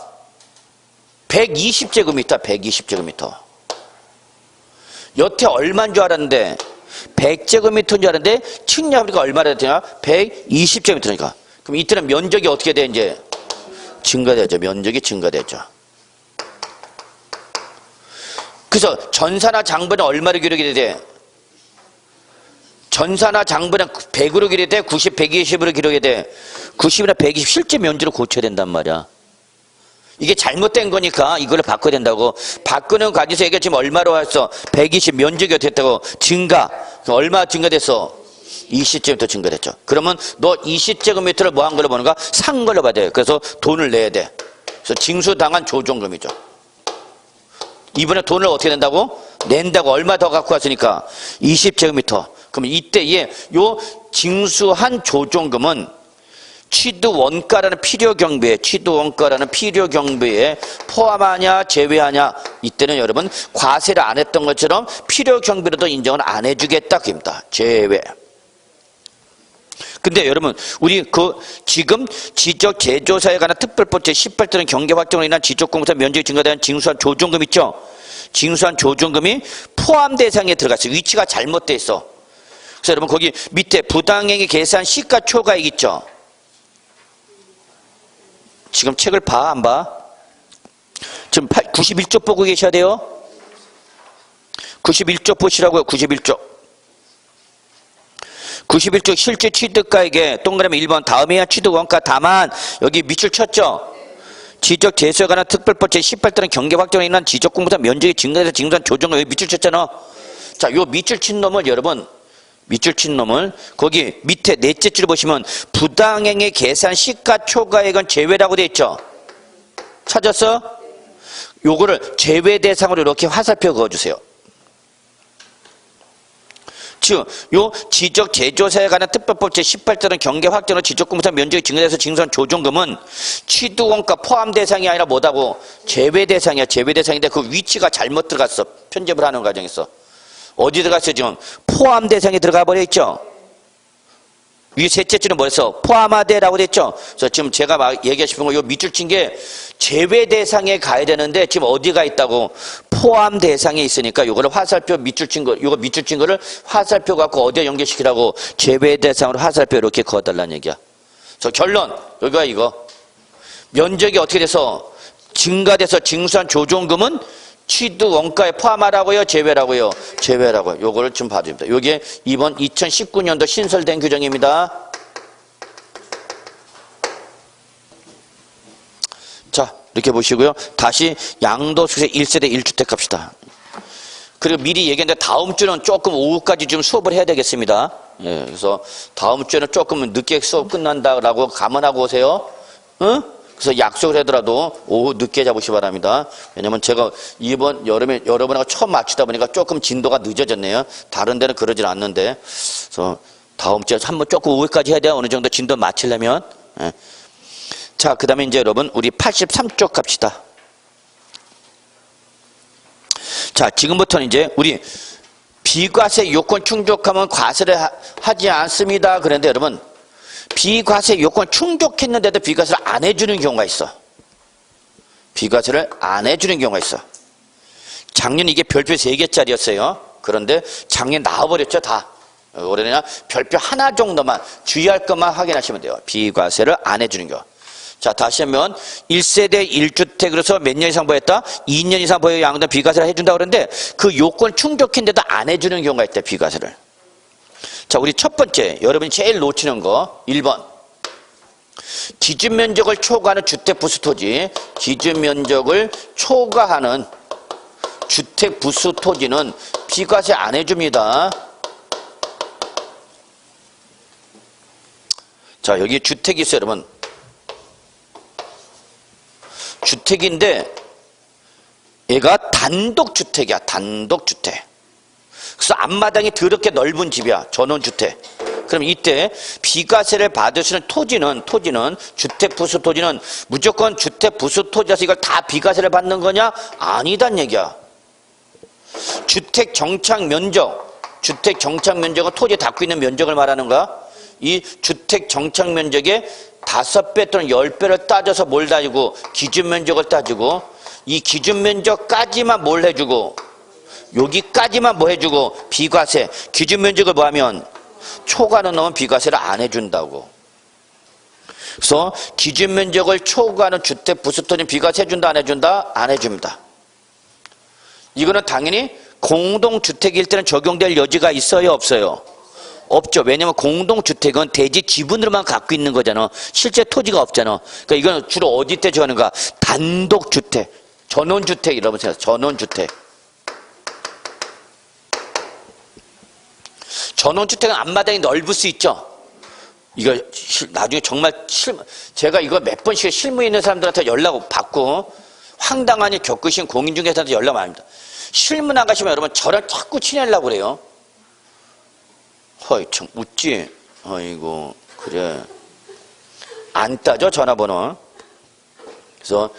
120제곱미터, 120제곱미터. 여태 얼마인 줄 알았는데, 100제곱미터인 줄 알았는데, 측량해보니까 얼마나 되냐? 120제곱미터니까. 그럼 이때는 면적이 어떻게 돼, 이제? 증가되죠. 면적이 증가되죠. 그래서 전산화 장부는 얼마로 기록이 돼? 전산화 장부는 100으로 기록이 돼? 90, 120으로 기록이 돼? 90이나 120 실제 면적으로 고쳐야 된단 말이야. 이게 잘못된 거니까 이걸 바꿔야 된다고. 바꾸는 과정에서 이게 지금 얼마로 왔어? 120 면적이 어떻게 됐다고? 증가. 얼마 증가됐어? 20제곱미터 증가됐죠. 그러면 너 20제곱미터를 뭐 한 걸로 보는가? 산 걸로 봐야 돼. 그래서 돈을 내야 돼. 그래서 징수당한 조정금이죠. 이번에 돈을 어떻게 낸다고? 낸다고. 얼마 더 갖고 왔으니까? 20제곱미터. 그러면 이때에 요 징수한 조정금은 취득원가라는 필요경비에 포함하냐 제외하냐. 이때는 여러분 과세를 안 했던 것처럼 필요경비로도 인정을 안 해주겠다 그입니다. 제외. 근데 여러분, 우리 지금 지적 제조사에 관한 특별법 제18조는 경계 확정으로 인한 지적공사 면적이 증가되는 징수한 조정금 있죠? 징수한 조정금이 포함 대상에 들어갔어요. 위치가 잘못돼 있어. 그래서 여러분, 거기 밑에 부당행위 계산 시가초과액 있죠? 지금 책을 봐, 안 봐? 지금 91쪽 보고 계셔야 돼요. 91쪽 보시라고요. 91쪽. 91쪽 실제 취득가액에 동그라미 1번 다음에야 취득원가 다만 여기 밑줄 쳤죠? 지적 제소에 관한 특별법 제18조는 경계 확정에 인한 지적공사 면적이 증가해서 징수한 조정금 여기 밑줄 쳤잖아. 자, 요 밑줄 친 놈을 여러분, 밑줄 친 놈을 거기 밑에 넷째 줄 보시면 부당행위 계산 시가초과액은 제외라고 돼 있죠? 찾았어? 요거를 제외 대상으로 이렇게 화살표 그어주세요. 즉, 요 지적 제조사에 관한 특별법 제18조는 경계 확정으로 지적공사 면적이 증가해서 징수한 조정금은 취득원가 포함 대상이 아니라 뭐다고? 제외 대상이야. 제외 대상인데 그 위치가 잘못 들어갔어. 편집을 하는 과정에서. 어디 들어갔어요, 지금? 포함 대상에 들어가 버려 있죠? 위 셋째 줄은 뭐였어? 포함하되라고 됐죠? 그래서 지금 제가 막 얘기하고 싶은 거, 요 밑줄 친 게 제외 대상에 가야 되는데 지금 어디가 있다고? 포함 대상에 있으니까 요거를 화살표 밑줄 친 거, 요거 밑줄 친 거를 화살표 갖고 어디에 연결시키라고? 제외 대상으로 화살표 이렇게 그어달라는 얘기야. 그래서 결론, 여기가 이거. 면적이 어떻게 돼서? 증가돼서 징수한 조정금은 취득 원가에 포함하라고요? 제외라고요? 제외라고요. 요거를 좀 봐줍니다. 요게 이번 2019년도 신설된 규정입니다. 자, 이렇게 보시고요. 다시 양도소득세 1세대 1주택 갑시다. 그리고 미리 얘기했는데 다음 주는 조금 오후까지 좀 수업을 해야 되겠습니다. 예, 그래서 다음 주에는 조금 늦게 수업 끝난다라고 감안하고 오세요. 응? 그래서 약속을 하더라도 오후 늦게 잡으시 바랍니다. 왜냐면 제가 이번 여름에 여러분하고 처음 맞추다 보니까 조금 진도가 늦어졌네요. 다른 데는 그러진 않는데. 그래서 다음 주에 한번 조금 오후까지 해야 돼요. 어느 정도 진도 맞추려면. 예. 자, 그 다음에 이제 여러분, 우리 83쪽 갑시다. 자, 지금부터는 이제 우리 비과세 요건 충족하면 과세를 하지 않습니다. 그런데 여러분, 비과세 요건 충족했는데도 비과세를 안 해주는 경우가 있어. 비과세를 안 해주는 경우가 있어. 작년 이게 별표 3개짜리였어요. 그런데 작년 나와버렸죠, 다. 올해는 별표 하나 정도만 주의할 것만 확인하시면 돼요. 비과세를 안 해주는 경우. 자, 다시 한번 1세대 1주택으로서 몇 년 이상 보였다? 2년 이상 보여 양도는 비과세를 해준다 그러는데 그 요건 충족했는데도 안 해주는 경우가 있대, 비과세를. 자, 우리 첫 번째, 여러분이 제일 놓치는 거 1번. 기준 면적을 초과하는 주택 부수 토지. 기준 면적을 초과하는 주택 부수 토지는 비과세 안 해줍니다. 자, 여기 주택이 있어요, 여러분. 주택인데 얘가 단독주택이야, 단독주택. 그래서 앞마당이 더럽게 넓은 집이야, 전원주택. 그럼 이때 비과세를 받을 수 있는 토지는 주택 부수 토지는 무조건 주택 부수 토지라서 이걸 다 비과세를 받는 거냐? 아니단 얘기야. 주택 정착 면적은 토지에 닿고 있는 면적을 말하는 거야. 이 주택 정착 면적의 5배 또는 10배를 따져서 뭘 따지고 기준 면적을 따지고 이 기준 면적까지만 뭘 해주고 여기까지만 뭐 해주고 비과세 기준 면적을 뭐 하면 초과하는 놈은 비과세를 안 해준다고. 그래서 기준 면적을 초과하는 주택 부수토지는 비과세 해준다 안 해준다? 안 해줍니다. 이거는 당연히 공동주택일 때는 적용될 여지가 있어요 없어요? 없죠. 왜냐면 공동주택은 대지 지분으로만 갖고 있는 거잖아. 실제 토지가 없잖아. 그러니까 이건 주로 어디 때 정하는가? 단독주택, 전원주택 이러면 생각해요. 전원주택. 전원주택은 앞마당이 넓을 수 있죠. 이거 나중에 정말 제가 이거 몇 번씩 실무에 있는 사람들한테 연락 받고 황당한 일 겪으신 공인중개사한테 연락 많이 합니다. 실무 나가시면 여러분 저랑 자꾸 친해하려고 그래요. 허이 참 웃지. 아이고 그래 안 따져 전화번호. 그래서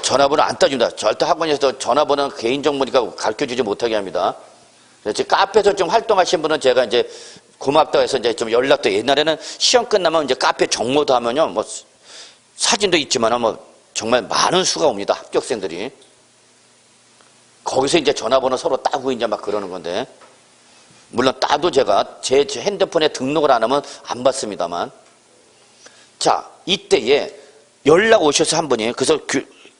전화번호 안 따준다. 절대 학원에서 전화번호는 개인정보니까 가르쳐주지 못하게 합니다. 카페에서 좀 활동하신 분은 제가 이제 고맙다고 해서 이제 좀 연락도 옛날에는 시험 끝나면 이제 카페 정모도 하면요. 뭐 사진도 있지만 뭐 정말 많은 수가 옵니다. 합격생들이. 거기서 이제 전화번호 서로 따고 이제 막 그러는 건데. 물론 따도 제가 제 핸드폰에 등록을 안 하면 안 받습니다만. 자, 이때에 연락 오셔서 한 분이, 그래서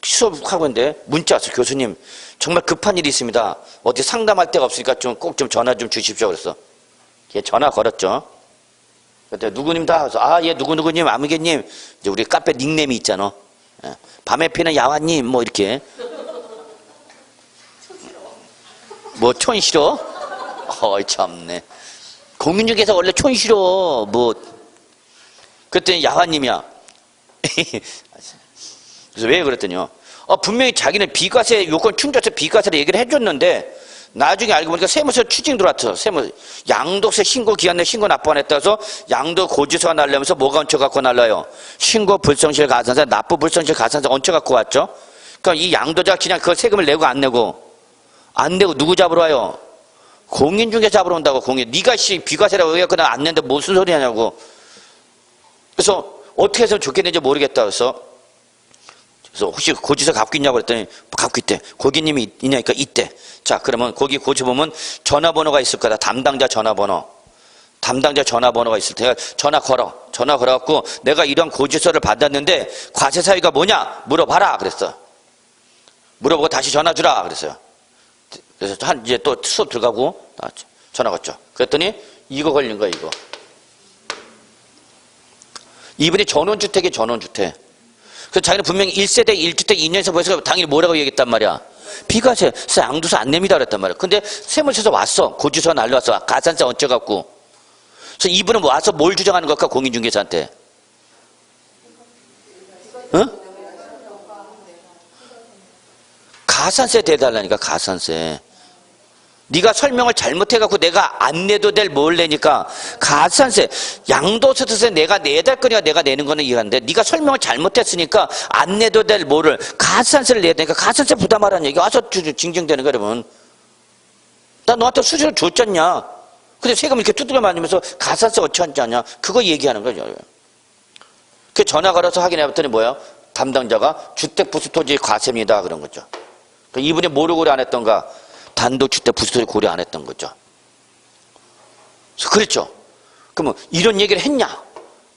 수업하고 있는데 문자 왔어요. 교수님, 정말 급한 일이 있습니다. 어디 상담할 데가 없으니까 꼭 좀 전화 좀 주십시오. 그랬어. 예, 전화 걸었죠. 그때 누구님다? 그래서 아, 예, 누구님, 아무개님. 이제 우리 카페 닉네임이 있잖아. 예, 밤에 피는 야화님, 뭐 이렇게. 뭐 촌시로? 어이 참네. 공인중개사 원래 촌시로 뭐. 그랬더니 야화님이야. 그래서 왜 그랬더니요. 분명히 자기는 비과세 요건 충족해서 비과세를 얘기를 해줬는데 나중에 알고 보니까 세무서 추징 들어왔어. 양도세 신고 기한 내 신고 납부 안 했다 해서 양도 고지서가 날려면서 뭐가 얹혀갖고 날라요? 신고 불성실 가산세, 납부 불성실 가산세 얹혀갖고 왔죠. 그러니까 이 양도자가 그냥 그 세금을 내고 안 내고 누구 잡으러 와요? 공인중개사 잡으러 온다고. 네가 비과세라고 얘기했거나 안 낸데 무슨 소리 하냐고. 그래서 어떻게 해서 좋겠는지 모르겠다 그래서 혹시 고지서 갖고 있냐고 그랬더니 갖고 있대. 고객님이 있냐니까 있대. 자, 그러면 거기 고지 보면 전화번호가 있을 거다. 담당자 전화번호가 있을 테니까 전화 걸어갖고 내가 이런 고지서를 받았는데 과세 사유가 뭐냐 물어봐라 그랬어. 물어보고 다시 전화 주라 그랬어요. 그래서 이제 또 수업 들어가고 전화 갔죠. 그랬더니 이거 걸린 거야. 이분이 전원주택이에요. 전원주택. 그래서 자기는 분명히 1세대 1주택 2년에서 보여서 당연히 뭐라고 얘기했단 말이야. 비과세 양도세 안 냅니다 그랬단 말이야. 근데 세무서에서 왔어. 고지서가 날라왔어. 가산세 얹혀갖고. 그래서 이분은 와서 뭘 주장하는 걸까? 공인중개사한테. 응? 가산세 대달라니까. 가산세. 네가 설명을 잘못해갖고 내가 안 내도 될 뭘 내니까 가산세, 양도소득세 내가 내야 될 거니까 내가 내는 거는 이해하는데 네가 설명을 잘못했으니까 안 내도 될 뭐를 가산세를 내야 되니까 가산세 부담하라는 얘기 와서 징징대는 거야 여러분. 나 너한테 수수료 줬잖냐. 근데 세금 이렇게 두드려 맞으면서 가산세 어찌 하냐. 그거 얘기하는 거죠. 그 전화 걸어서 확인해봤더니 뭐야? 담당자가 주택부수토지 과세입니다 그런 거죠. 이분이 뭐를 고려 안 했던가? 단독주택 부수토지 고려 안 했던 거죠. 그랬죠. 그러면 이런 얘기를 했냐?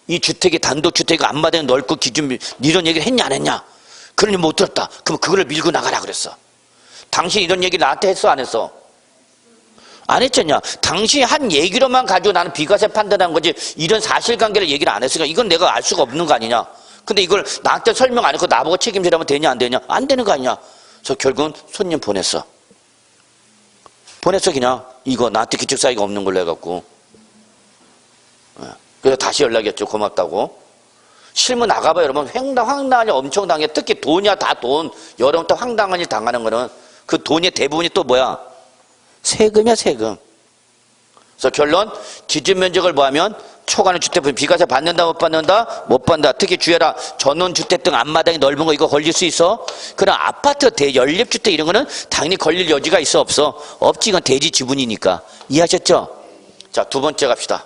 이 주택이 단독주택이 앞마당에 넓고 기준 이런 얘기를 했냐 안 했냐? 그러니 못 들었다. 그럼 그거를 밀고 나가라 그랬어. 당신 이런 얘기 나한테 했어 안 했어? 안 했잖냐. 당신이 한 얘기로만 가지고 나는 비과세 판단한 거지 이런 사실관계를 얘기를 안 했으니까 이건 내가 알 수가 없는 거 아니냐. 근데 이걸 나한테 설명 안 했고 나보고 책임지라면 되냐 안 되냐? 안 되는 거 아니냐. 그래서 결국은 손님 보냈어. 그냥 이거 나한테 기축사유가 없는 걸로 해갖고. 그래서 다시 연락했죠. 고맙다고. 실무 나가봐 여러분. 황당한 일 엄청 당해. 특히 돈이야 다 돈. 여러분부터 황당한 일 당하는 거는 그 돈의 대부분이 또 뭐야? 세금이야 세금. 그래서 결론 기준 면적을 뭐하면 초과하는 주택 비과세 받는다 못 받는다? 못 받는다. 특히 주의해라. 전원주택 등 앞마당이 넓은 거 이거 걸릴 수 있어? 그럼 아파트 대연립주택 이런 거는 당연히 걸릴 여지가 있어 없어? 없지. 이건 대지 지분이니까. 이해하셨죠? 자, 두 번째 갑시다.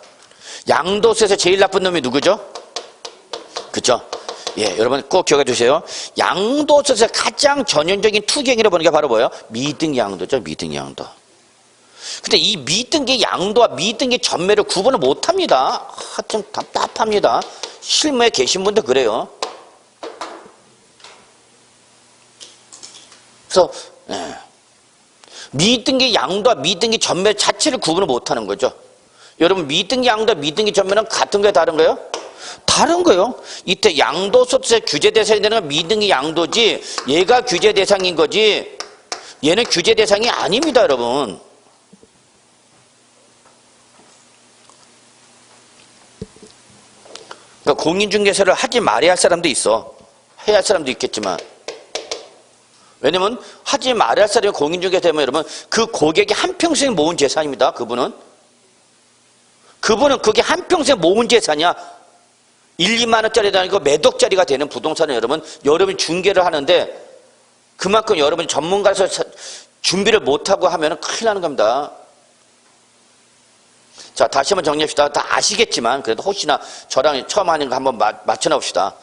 양도세에서 제일 나쁜 놈이 누구죠? 그죠? 예, 여러분 꼭 기억해 주세요. 양도세에서 가장 전형적인 투기행위로 보는 게 바로 뭐예요? 미등양도죠. 미등양도. 근데 이 미등기 양도와 미등기 전매를 구분을 못합니다. 좀 답답합니다. 실무에 계신 분도 그래요. 그래서 미등기 양도와 미등기 전매 자체를 구분을 못하는 거죠. 여러분 미등기 양도와 미등기 전매는 같은 거예요? 다른 거예요? 다른 거예요. 이때 양도소득세 규제 대상이 되는 건 미등기 양도지 얘가 규제 대상인 거지 얘는 규제 대상이 아닙니다. 여러분. 그러니까 공인중개사를 하지 말아야 할 사람도 있어. 해야 할 사람도 있겠지만. 왜냐면 하지 말아야 할 사람이 공인중개사 되면 여러분 그 고객이 한평생 모은 재산입니다. 그분은 그게 한평생 모은 재산이야. 1, 2만 원짜리도 아니고 몇 억짜리가 되는 부동산을 여러분이 중개를 하는데 그만큼 여러분이 전문가에서 준비를 못하고 하면 큰일 나는 겁니다. 자, 다시 한번 정리합시다. 다 아시겠지만 그래도 혹시나 저랑 처음 하는 거 한번 맞춰봅시다.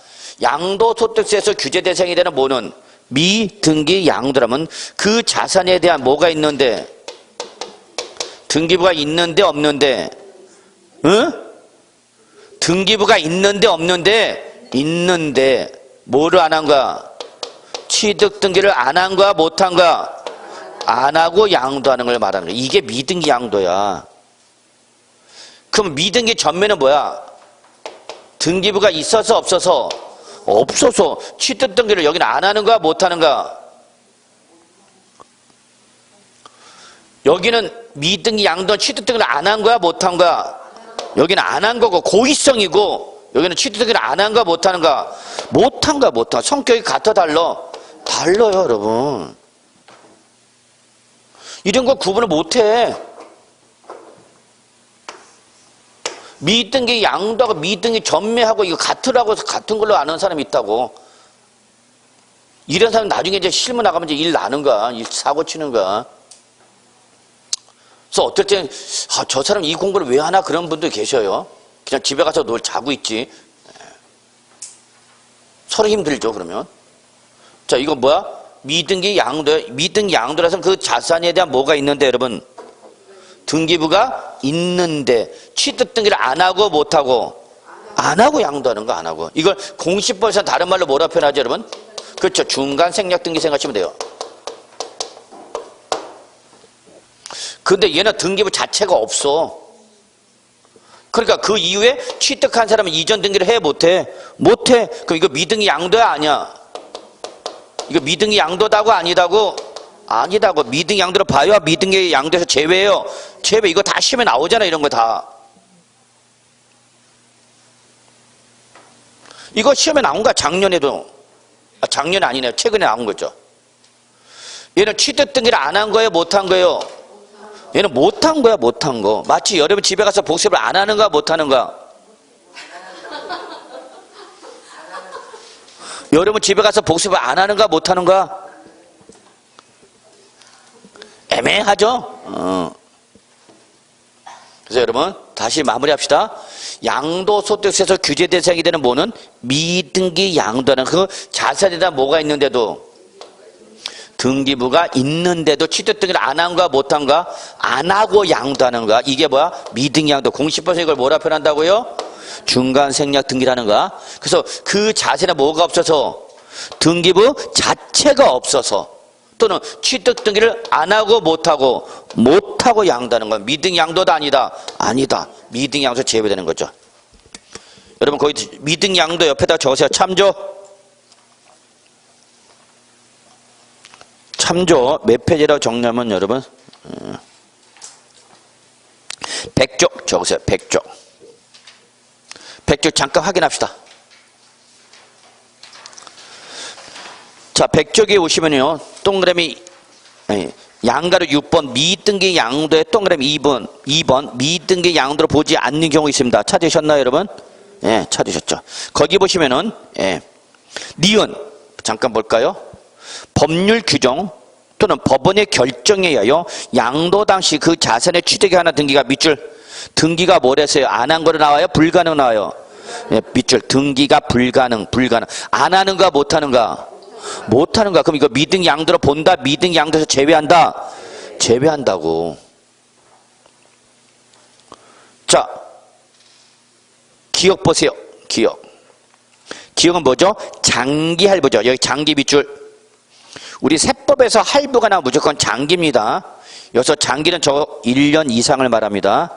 양도소득세에서 규제 대상이 되는 뭐는 미등기 양도라면 그 자산에 대한 뭐가 있는데 등기부가 있는데 없는데 등기부가 있는데 없는데 있는데 뭐를 안 한 거야? 취득 등기를 안 한 거야? 못 한 거야? 안 하고 양도하는 걸 말하는 거야. 이게 미등기 양도야. 그럼 미등기 전면은 뭐야? 등기부가 있어서 없어서? 없어서 취득 등기를 여기는 안 하는 거야? 못 하는 거야? 여기는 미등기 양도 취득 등기를 안 한 거야? 못 한 거야? 여기는 안 한 거고 고의성이고 여기는 취득 등기를 안 한 거야? 못 하는 거야? 못 한 거야? 못 한. 성격이 같아 달라? 달라요, 여러분. 이런 거 구분을 못 해. 미등기 양도하고 미등기 전매하고 이거 같으라고 해서 같은 걸로 아는 사람이 있다고. 이런 사람 나중에 이제 실무 나가면 이제 일 나는 거야. 일 사고 치는 거야. 그래서 어떨 때는 저 사람 이 공부를 왜 하나 그런 분도 계셔요. 그냥 집에 가서 놀 자고 있지. 서로 힘들죠, 그러면. 자, 이거 뭐야? 미등기 양도. 미등기 양도라서 그 자산에 대한 뭐가 있는데, 여러분? 등기부가 있는데 취득 등기를 안 하고 못 하고 안 하고 양도하는 거 안 하고. 이걸 공시법에서 다른 말로 뭐라 표현하죠, 여러분? 그렇죠. 중간 생략 등기 생각하시면 돼요. 근데 얘는 등기부 자체가 없어. 그러니까 그 이후에 취득한 사람은 이전 등기를 해 못해? 못해. 그럼 이거 미등기 양도야 아니야? 이거 미등기 양도다고 아니다고? 아니다고. 미등기 양도로 봐요? 미등기 양도에서 제외해요? 제외. 이거 다 시험에 나오잖아, 이런 거 다. 이거 시험에 나온 거야, 작년에도. 작년이 아니네요. 최근에 나온 거죠. 얘는 취득 등기를 안 한 거예요? 못 한 거예요? 얘는 못 한 거야, 못 한 거. 마치 여러분 집에 가서 복습을 안 하는 거야, 못 하는 거야? 여러분 집에 가서 복습을 안 하는 거야, 못 하는 거야? 애매하죠? 그래서 여러분 다시 마무리합시다. 양도소득세에서 규제 대상이 되는 뭐는 미등기 양도는 그 자산에 대한 뭐가 있는데도 등기부가 있는데도 취득 등기를 안 한 거야 못 한 거야? 안 하고 양도하는 거야. 이게 뭐야? 미등기 양도. 공시법에서 이걸 뭐라 표현한다고요? 중간 생략 등기라는 거야. 그래서 그 자산에 뭐가 없어서 등기부 자체가 없어서 또는 취득 등기를 안 하고 못 하고 양도하는 건 미등 양도다 아니다? 아니다. 미등 양도 제외되는 거죠. 여러분 거기 미등 양도 옆에다 적으세요. 참조. 참조 몇 페이지라고 정리하면 여러분 100쪽 적으세요. 100쪽. 100쪽 잠깐 확인합시다. 자, 100쪽에 오시면요. 동그라미 양가로 6번 미등기 양도의 동그라미 2번 미등기 양도로 보지 않는 경우 있습니다. 찾으셨나요, 여러분? 예, 찾으셨죠. 거기 보시면은 니은 잠깐 볼까요? 법률 규정 또는 법원의 결정에 의하여 양도 당시 그 자산의 취득에 관한 등기가 밑줄 등기가 뭐랬어요? 안 한 거로 나와요? 불가능 나와요? 예, 밑줄 등기가 불가능 안 하는 거 못 하는 거? 못 하는 거야. 그럼 이거 미등 양도로 본다? 미등 양도에서 제외한다? 제외한다고. 자, 기억 보세요. 기억은 뭐죠? 장기 할부죠. 여기 장기 밑줄. 우리 세법에서 할부가 나오면 무조건 장기입니다. 여기서 장기는 저 1년 이상을 말합니다.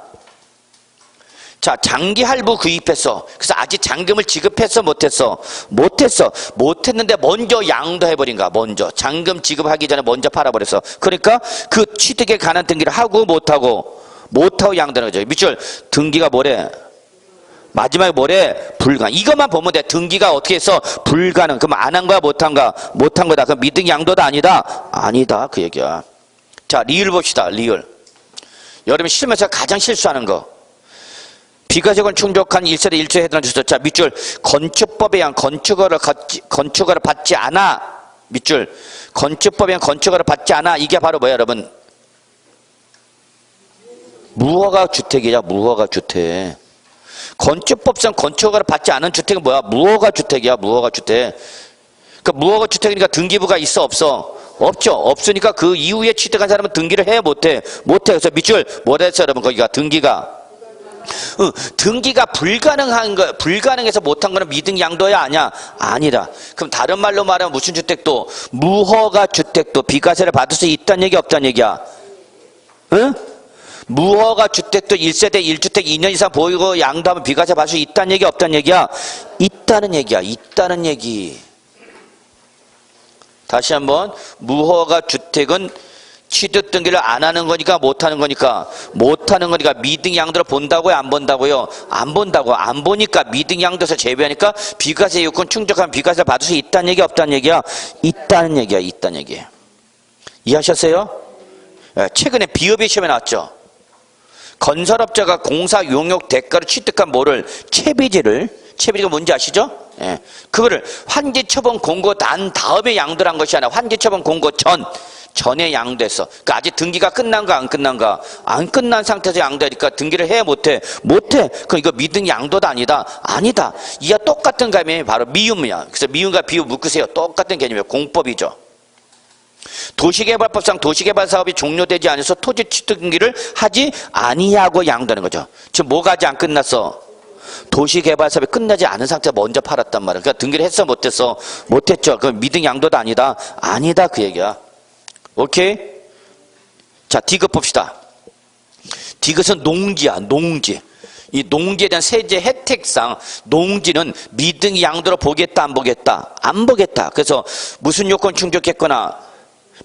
자, 장기 할부 구입했어. 그래서 아직 잔금을 지급했어, 못했어? 못했는데 먼저 양도해버린 거야. 먼저 잔금 지급하기 전에 먼저 팔아버렸어. 그러니까 그 취득에 관한 등기를 하고 못하고 양도하는 거죠. 밑줄 등기가 뭐래? 마지막에 뭐래? 불가능. 이것만 보면 돼. 등기가 어떻게 해서 불가능. 그럼 안 한 거야, 못 한 거야? 못한 거다. 그럼 미등 양도다 아니다? 아니다. 그 얘기야. 자, 리을 봅시다. 리을. 여러분 실무에서 가장 실수하는 거. 비과세권 충족한 1세대 1조에 해당하셨죠. 자, 밑줄 건축법에 의한 건축허를 받지 않아. 밑줄 건축법에 의한 건축허를 받지 않아. 이게 바로 뭐야, 여러분? 무허가 주택이야, 무허가 주택. 건축법상 건축허가를 받지 않은 주택은 뭐야? 무허가 주택이야, 무허가 주택. 그 무허가 주택이니까 등기부가 있어, 없어? 없죠. 없으니까 그 이후에 취득한 사람은 등기를 해, 못해? 못해. 그래서 밑줄 뭐라 했어, 여러분? 거기가 등기가. 등기가 불가능해서 못한 거는 미등 양도야, 아니야? 아니다. 그럼 다른 말로 말하면 무슨 주택도? 무허가 주택도 비과세를 받을 수 있다는 얘기, 없다는 얘기야? 응? 무허가 주택도 1세대 1주택 2년 이상 보이고 양도하면 비과세 받을 수 있다는 얘기, 없다는 얘기야? 있다는 얘기야. 있다는 얘기. 다시 한번, 무허가 주택은 취득 등기를 안 하는 거니까 못 하는 거니까 미등 양도를 본다고요, 안 본다고요? 안 본다고. 안 보니까 미등 양도에서 제외하니까 비과세 요건 충족하면 비과세를 받을 수 있다는 얘기, 없다는 얘기야? 있다는 얘기야, 있다는 얘기. 이해하셨어요? 최근에 비업의 시험에 나왔죠. 건설업자가 공사 용역 대가로 취득한 뭐를? 채비지가 뭔지 아시죠? 예. 그거를 환기처분 공고 난 다음에 양도를 한 것이 아니라 환기처분 공고 전에 양도했어. 그러니까 아직 등기가 끝난가 안 끝난가? 안 끝난 상태에서 양도하니까 등기를 해, 못해? 못해. 그럼 이거 미등 양도도 아니다? 아니다. 이와 똑같은 개념이 바로 미음이야. 그래서 미음과 비음 묶으세요. 똑같은 개념이에요. 공법이죠. 도시개발법상 도시개발 사업이 종료되지 않아서 토지 취득 등기를 하지 아니하고 양도하는 거죠. 지금 뭐가 아직 안 끝났어? 도시개발 사업이 끝나지 않은 상태에서 먼저 팔았단 말이야. 그러니까 등기를 했어, 못했어? 못했죠. 그럼 미등 양도도 아니다? 아니다, 그 얘기야. 오케이? 자, 디귿 봅시다. 디귿은 농지야, 농지. 이 농지에 대한 세제 혜택상 농지는 미등 양도로 보겠다, 안 보겠다? 안 보겠다. 그래서 무슨 요건 충족했거나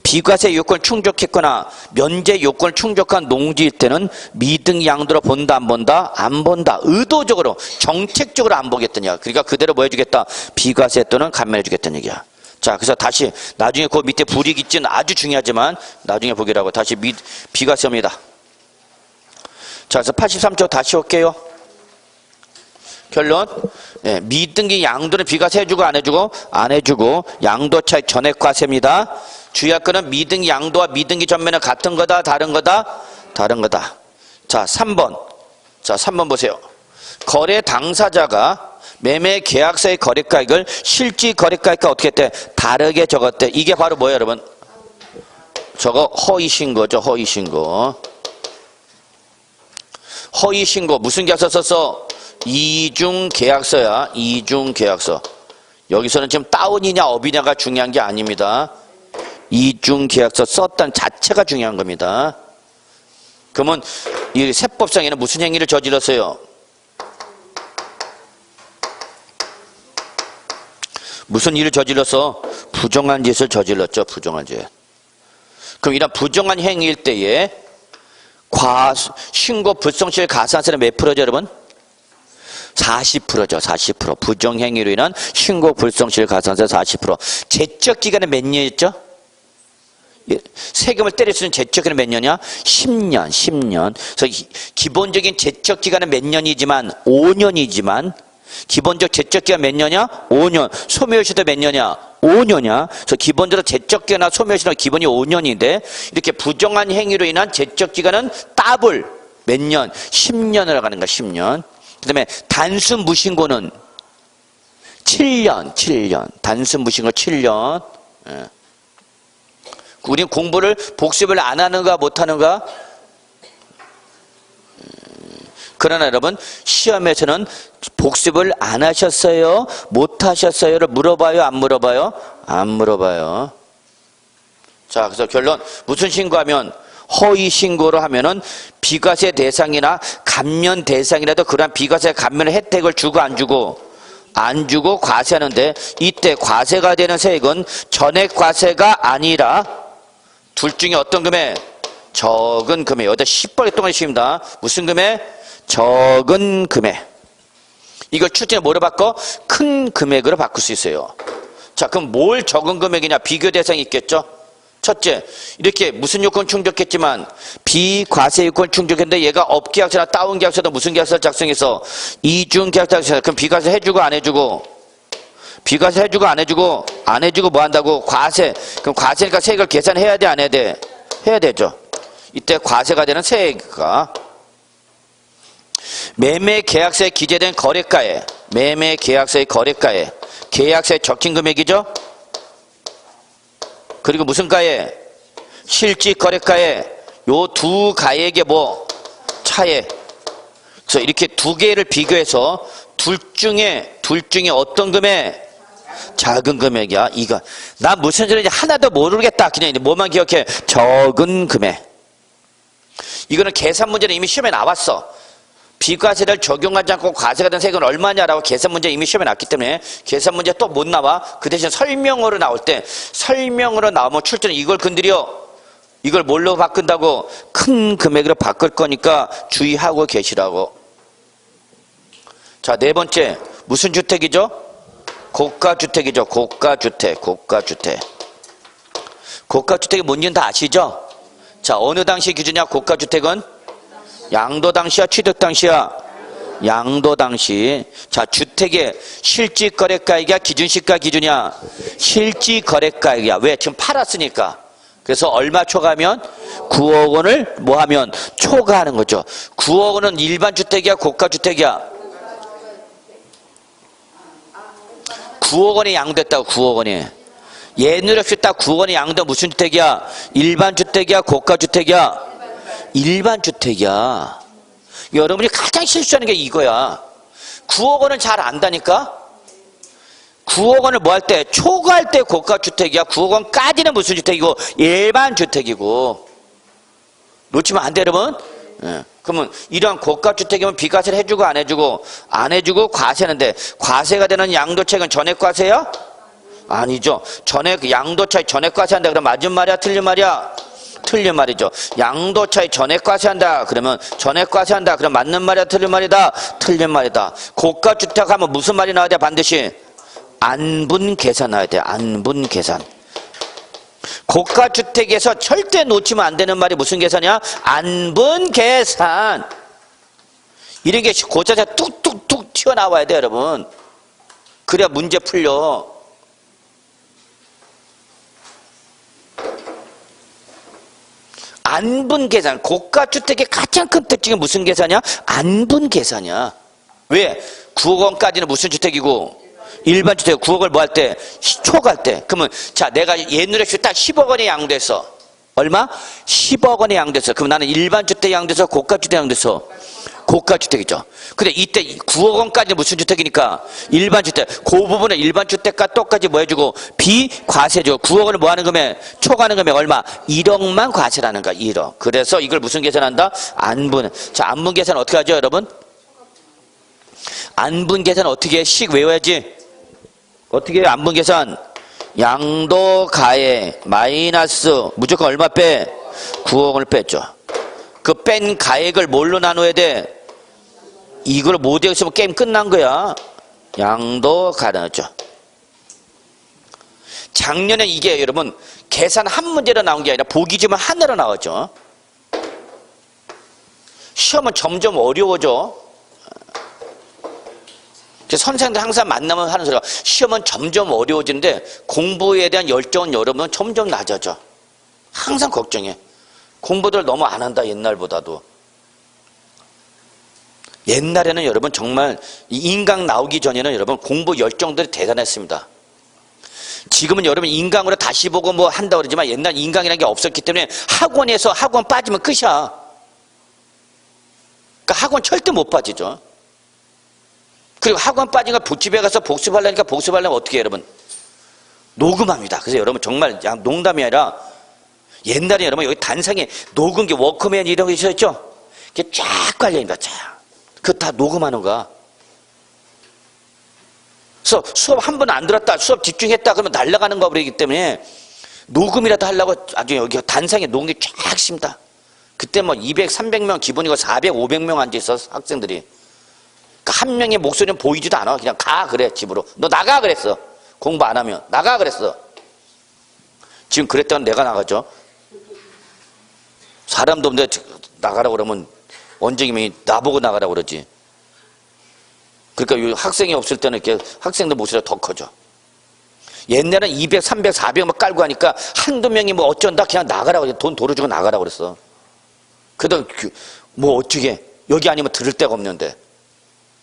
비과세 요건 충족했거나 면제 요건을 충족한 농지일 때는 미등 양도로 본다, 안 본다? 안 본다. 의도적으로 정책적으로 안 보겠다냐. 그러니까 그대로 뭐 해주겠다? 비과세 또는 감면해 주겠다는 얘기야. 자, 그래서 다시 나중에 그 밑에 불이익지는 아주 중요하지만 나중에 보기라고 다시 비과세입니다. 자, 그래서 83조 다시 올게요. 결론. 예, 미등기 양도는 비과세 해주고 안 해주고? 안 해주고. 양도 차익 전액과세입니다. 주의할 거는 미등기 양도와 미등기 전매는 같은 거다, 다른 거다? 다른 거다. 자, 3번. 자, 3번 보세요. 거래 당사자가 매매 계약서의 거래가액을 실질 거래가액과 어떻게 했대? 다르게 적었대. 이게 바로 뭐예요, 여러분? 저거 허위신고죠, 허위신고. 허위신고. 무슨 계약서 썼어? 이중계약서야, 이중계약서. 여기서는 지금 다운이냐 업이냐가 중요한 게 아닙니다. 이중계약서 썼다는 자체가 중요한 겁니다. 그러면 이 세법상에는 무슨 행위를 저질렀어요? 무슨 일을 저질렀어? 부정한 짓을 저질렀죠. 부정한 짓. 그럼 이런 부정한 행위일 때에 신고 불성실 가산세는 몇 프로죠, 여러분? 40%죠. 40%. 부정행위로 인한 신고 불성실 가산세 40%. 제적 기간은 몇 년이었죠? 세금을 때릴 수 있는 제적 기간은 몇 년이야? 10년. 10년. 그래서 기본적인 제적 기간은 몇 년이지만 5년이지만 기본적 제적 기간 몇 년이야? 5년. 소멸시효도 몇 년이야? 5년이야. 그래서 기본적으로 제적 기간이나 소멸시효는 기본이 5년인데 이렇게 부정한 행위로 인한 제적 기간은 더블 몇 년? 10년을 가는 거야. 10년. 그다음에 단순 무신고는 7년. 7년. 단순 무신고 7년. 예. 우리는 공부를 복습을 안 하는가 못 하는가? 그러나 여러분 시험에서는 복습을 안 하셨어요? 못 하셨어요?를 물어봐요? 안 물어봐요? 안 물어봐요. 자, 그래서 결론 무슨 신고하면? 허위 신고를 하면은 비과세 대상이나 감면 대상이라도 그러한 비과세 감면 혜택을 주고 안 주고? 안 주고 과세하는데 이때 과세가 되는 세액은 전액 과세가 아니라 둘 중에 어떤 금액? 적은 금액. 여기다 10번의 동안에 쉬입니다. 무슨 금액? 적은 금액. 이걸 출제에 뭐로 바꿔? 큰 금액으로 바꿀 수 있어요. 자, 그럼 뭘 적은 금액이냐? 비교 대상이 있겠죠? 첫째, 이렇게 무슨 요건 충족했지만 비과세 요건 충족했는데 얘가 업계약서나 다운계약서도 무슨 계약서를 작성해서 이중계약서 작성해서 그럼 비과세 해주고 안 해주고? 비과세 해주고 안 해주고? 안 해주고 뭐 한다고? 과세. 그럼 과세니까 세액을 계산해야 돼 안 해야 돼? 해야 되죠. 이때 과세가 되는 세액가 매매 계약서에 기재된 거래가에, 매매 계약서의 거래가에, 계약서에 적힌 금액이죠. 그리고 무슨 가에? 실질 거래가에, 요 두 가액의 뭐 차에. 그래서 이렇게 두 개를 비교해서 둘 중에 어떤 금액? 작은 금액이야. 이거 나 무슨 소리인지 하나도 모르겠다. 그냥 뭐만 기억해? 적은 금액. 이거는 계산 문제는 이미 시험에 나왔어. 비과세를 적용하지 않고 과세가 된 세금은 얼마냐라고 계산 문제 이미 시험에 나왔기 때문에 계산 문제 또 못 나와. 그 대신 설명으로 나올 때, 설명으로 나오면 출제는 이걸 건드려. 이걸 뭘로 바꾼다고? 큰 금액으로 바꿀 거니까 주의하고 계시라고. 자, 네 번째 무슨 주택이죠? 고가주택이죠. 고가주택. 고가주택이 뭔지는 다 아시죠? 자, 어느 당시 기준이야? 고가주택은 양도 당시야, 취득 당시야? 양도 당시. 자, 주택의 실질 거래가액이야, 기준시가 기준이야? 실질 거래가액이야. 왜? 지금 팔았으니까. 그래서 얼마 초과하면? 9억 원을 뭐 하면? 초과하는 거죠. 9억 원은 일반 주택이야, 고가주택이야? 9억 원이 양도했다고. 9억 원이. 예늘 없이 딱 9억 원이 양도 무슨 주택이야? 일반 주택이야, 고가주택이야? 일반 주택이야. 여러분이 가장 실수하는 게 이거야. 9억 원은 잘 안다니까? 9억 원을 뭐 할 때? 초과할 때 고가주택이야. 9억 원까지는 무슨 주택이고? 일반 주택이고. 놓치면 안 돼, 여러분? 예. 그러면 이러한 고가주택이면 비과세를 해주고 안 해주고? 안 해주고 과세하는데, 과세가 되는 양도차익은 전액과세야? 아니죠. 양도차익 전액과세한다 그러면 맞은 말이야, 틀린 말이야? 틀린 말이죠. 양도차익 전액과세한다 그러면, 전액과세한다 그러면 맞는 말이야, 틀린 말이다? 틀린 말이다. 고가주택 하면 무슨 말이 나와야 돼? 반드시 안분 계산 나와야 돼. 안분 계산. 고가주택에서 절대 놓치면 안 되는 말이 무슨 계산이야? 안분 계산. 이런 게 고자자 뚝뚝뚝 튀어나와야 돼, 여러분. 그래야 문제 풀려. 안분 계산. 고가주택의 가장 큰 특징이 무슨 계산이야? 안분 계산이야. 왜? 9억 원까지는 무슨 주택이고? 일반 주택. 9억을 뭐 할 때? 초과할 때. 그러면 자, 내가 옛날에 딱 10억 원에 양도했어. 얼마? 10억 원에 양도했어. 그럼 나는 일반 주택 양도해서 고가주택 양도해서 고가주택이죠. 근데 이때 9억 원까지는 무슨 주택이니까? 일반 주택. 그 부분은 일반 주택과 똑같이 뭐 해주고? 비과세죠. 9억 원을 뭐 하는 금액? 초과하는 금액 얼마? 1억만 과세라는 거야. 1억. 그래서 이걸 무슨 계산한다? 안분. 자, 안분 계산 어떻게 하죠, 여러분? 안분 계산 어떻게 해? 식 외워야지. 어떻게 해요? 안분 계산. 양도가액 마이너스 무조건 얼마 빼? 9억 원을 뺐죠. 그 뺀 가액을 뭘로 나눠야 돼? 이걸 못 외웠으면 게임 끝난 거야. 양도가 나왔죠. 작년에 이게 여러분 계산 한 문제로 나온 게 아니라 보기 주면 하나로 나왔죠. 시험은 점점 어려워져. 선생님들 항상 만나면 하는 소리가 시험은 점점 어려워지는데 공부에 대한 열정은 여러분 점점 낮아져. 항상 걱정해. 공부들 너무 안 한다, 옛날보다도. 옛날에는 여러분 정말 인강 나오기 전에는 여러분 공부 열정들이 대단했습니다. 지금은 여러분 인강으로 다시 보고 뭐 한다고 그러지만 옛날 인강이라는 게 없었기 때문에 학원에서 학원 빠지면 끝이야. 그러니까 학원 절대 못 빠지죠. 그리고 학원 빠진 걸 집에 가서 복습하려니까 복습하려면 어떻게 해요, 여러분? 녹음합니다. 그래서 여러분 정말 농담이 아니라 옛날에 여러분 여기 단상에 녹음기 워크맨 이런 거 있었죠? 이게 쫙 깔려있다. 그거 다 녹음하는 거야. 그래서 수업 한 번 안 들었다, 수업 집중했다 그러면 날아가는 거 버리기 때문에 녹음이라도 하려고 아주 여기 단상에 녹음기 쫙 씁니다. 그때 뭐 200, 300명 기본이고 400, 500명 앉아있어 학생들이. 한 명의 목소리는 보이지도 않아. 그냥 가 그래 집으로. 너 나가 그랬어. 공부 안 하면 나가 그랬어. 지금 그랬다면 내가 나가죠. 사람도 없는데 나가라고 그러면 원장님이 나보고 나가라고 그러지. 그러니까 학생이 없을 때는 이렇게 학생들 목소리가 더 커져. 옛날에는 200, 300, 400 막 깔고 하니까 한두 명이 뭐 어쩐다 그냥 나가라고 돈 도로 주고 나가라고 그랬어. 그래도 뭐 어떻게 여기 아니면 들을 데가 없는데.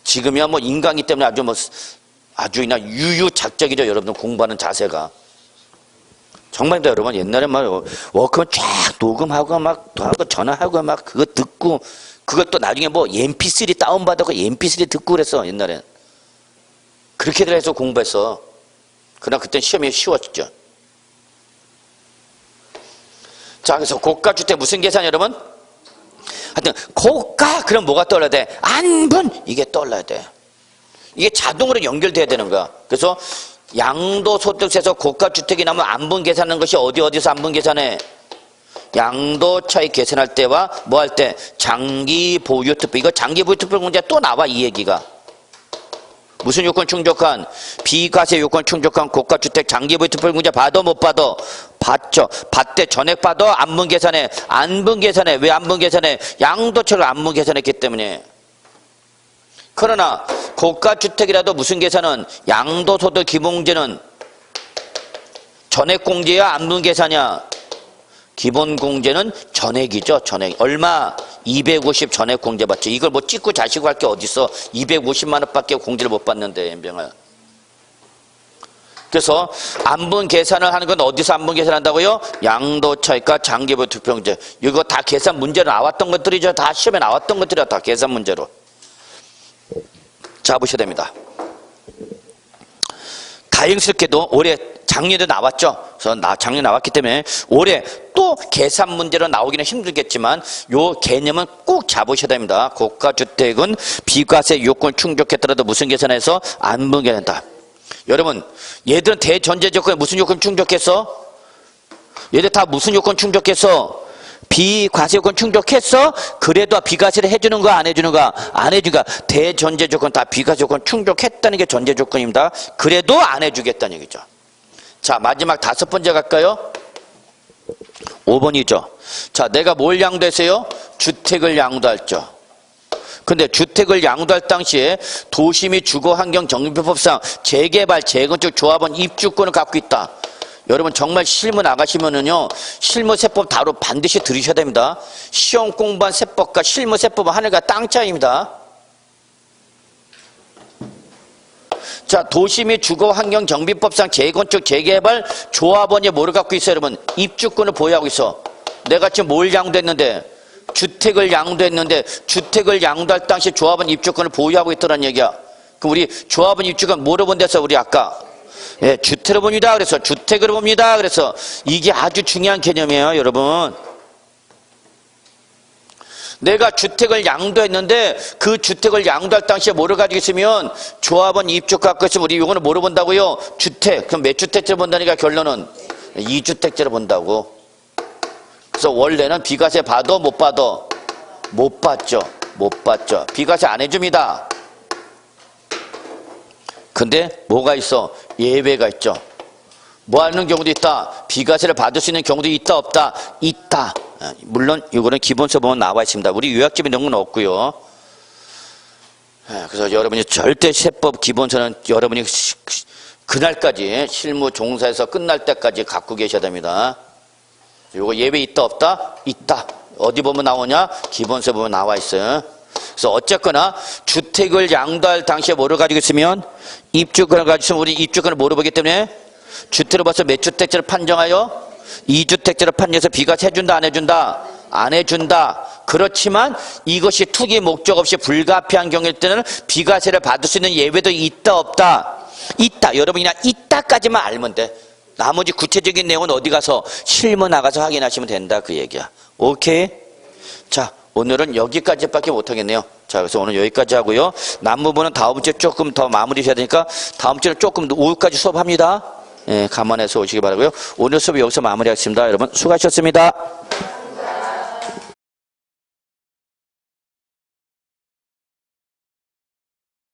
지금이야 뭐 인간이기 때문에 아주 그냥 유유작작이죠. 여러분들 공부하는 자세가. 정말입니다, 여러분. 옛날에 막 워크맨 쫙 녹음하고 막 또 하고 전화하고 막 그거 듣고 그것도 나중에 뭐 MP3 다운받아서 MP3 듣고 그랬어, 옛날엔. 그렇게들 해서 공부했어. 그러나 그땐 시험이 쉬웠죠. 자, 그래서 고가주택 무슨 계산 여러분? 하여튼 고가 그럼 뭐가 떠올라야 돼? 안분 이게 떠올라야 돼. 이게 자동으로 연결돼야 되는 거야. 그래서 양도소득세에서 고가주택이 나면 안분 계산하는 것이 어디서 안분 계산해? 양도차익 계산할 때와 뭐 할 때? 장기보유특별. 이거 장기보유특별 문제 또 나와 이 얘기가. 무슨 요건 충족한? 비과세 요건 충족한 고가주택 장기보유특별 문제 받아 못 받아? 받죠. 받대 전액 받아? 안분 계산해? 안분 계산해. 왜 안분 계산해? 양도차익을 안분 계산했기 때문에. 그러나 고가주택이라도 무슨 계산은? 양도소득 기본공제는 전액공제야 안분 계산이야? 기본공제는 전액이죠. 전액. 얼마? 250 전액공제 받죠. 이걸 뭐 찍고 자시고 할 게 어딨어. 250만 원밖에 공제를 못 받는데 연병을. 그래서 안분 계산을 하는 건 어디서 안분 계산한다고요? 양도차익과 장기보유 투표공제. 이거 다 계산 문제로 나왔던 것들이죠. 다 시험에 나왔던 것들이야. 다 계산 문제로. 자, 보셔야 됩니다. 다행스럽게도 올해 작년에도 나왔죠. 그래서 작년에 나왔기 때문에 올해 또 계산 문제로 나오기는 힘들겠지만 요 개념은 꼭 잡으셔야 됩니다. 고가주택은 비과세 요건 충족했더라도 무슨 계산해서 안분 계산한다. 여러분, 얘들은 대전제 조건에 무슨 요건 충족했어? 얘들 다 무슨 요건 충족했어? 비과세 요건 충족했어? 그래도 비과세를 해주는 거 안 해주는 거? 안 해주니까 대전제 조건 다 비과세 요건 충족했다는 게 전제 조건입니다. 그래도 안 해주겠다는 얘기죠. 자, 마지막 5번째 갈까요? 5번이죠. 자, 내가 뭘 양도했어요? 주택을 양도할죠. 근데 주택을 양도할 당시에 도시 및 주거환경정비법상 재개발, 재건축 조합원 입주권을 갖고 있다. 여러분 정말 실무 나가시면은요, 실무세법 바로 반드시 들으셔야 됩니다. 시험 공부한 세법과 실무세법은 하늘과 땅 차이입니다. 자, 도시 및 주거환경정비법상 재건축, 재개발 조합원이 뭐를 갖고 있어요, 여러분? 입주권을 보유하고 있어. 내가 지금 뭘 양도했는데? 주택을 양도했는데 주택을 양도할 당시 조합원 입주권을 보유하고 있더란 얘기야. 그럼 우리 조합원 입주권 뭐로 본댔어, 우리 아까? 예, 주택으로 봅니다. 그래서 주택으로 봅니다. 그래서 이게 아주 중요한 개념이에요, 여러분. 내가 주택을 양도했는데 그 주택을 양도할 당시에 뭐를 가지고 있으면 조합원 입주 갖고 있으면 우리 이거는 뭐로 본다고요? 주택. 그럼 몇 주택째로 본다니까 결론은 2주택째로 본다고. 그래서 원래는 비과세 받아 못 받아? 못 받죠. 못 받죠. 비과세 안 해줍니다. 근데 뭐가 있어? 예외가 있죠. 뭐 하는 경우도 있다. 비과세를 받을 수 있는 경우도 있다 없다? 있다. 물론 이거는 기본서 보면 나와 있습니다. 우리 요약집에 이런 건 없고요. 그래서 여러분이 절대 세법 기본서는 여러분이 그날까지 실무 종사에서 끝날 때까지 갖고 계셔야 됩니다. 요거 예외 있다 없다? 있다. 어디 보면 나오냐? 기본서 보면 나와 있어요. 그래서 어쨌거나 주택을 양도할 당시에 뭐를 가지고 있으면 입주권을 가지고 있으면 우리 입주권을 뭐로 보기 때문에 주택을 봐서 몇 주택제를 판정하여 2주택제를 판정해서 비과세 해준다 안 해준다? 안 해준다. 그렇지만 이것이 투기 목적 없이 불가피한 경우일 때는 비과세를 받을 수 있는 예외도 있다 없다? 있다. 여러분이 그냥 있다까지만 알면 돼. 나머지 구체적인 내용은 어디 가서 실무 나가서 확인하시면 된다 그 얘기야. 오케이? 자, 오늘은 여기까지밖에 못하겠네요. 자, 그래서 오늘 여기까지 하고요. 남은 부분은 다음 주에 조금 더 마무리 해야 되니까 다음 주에 조금 오후까지 수업합니다. 예, 감안해서 오시기 바라고요. 오늘 수업 여기서 마무리하겠습니다. 여러분 수고하셨습니다.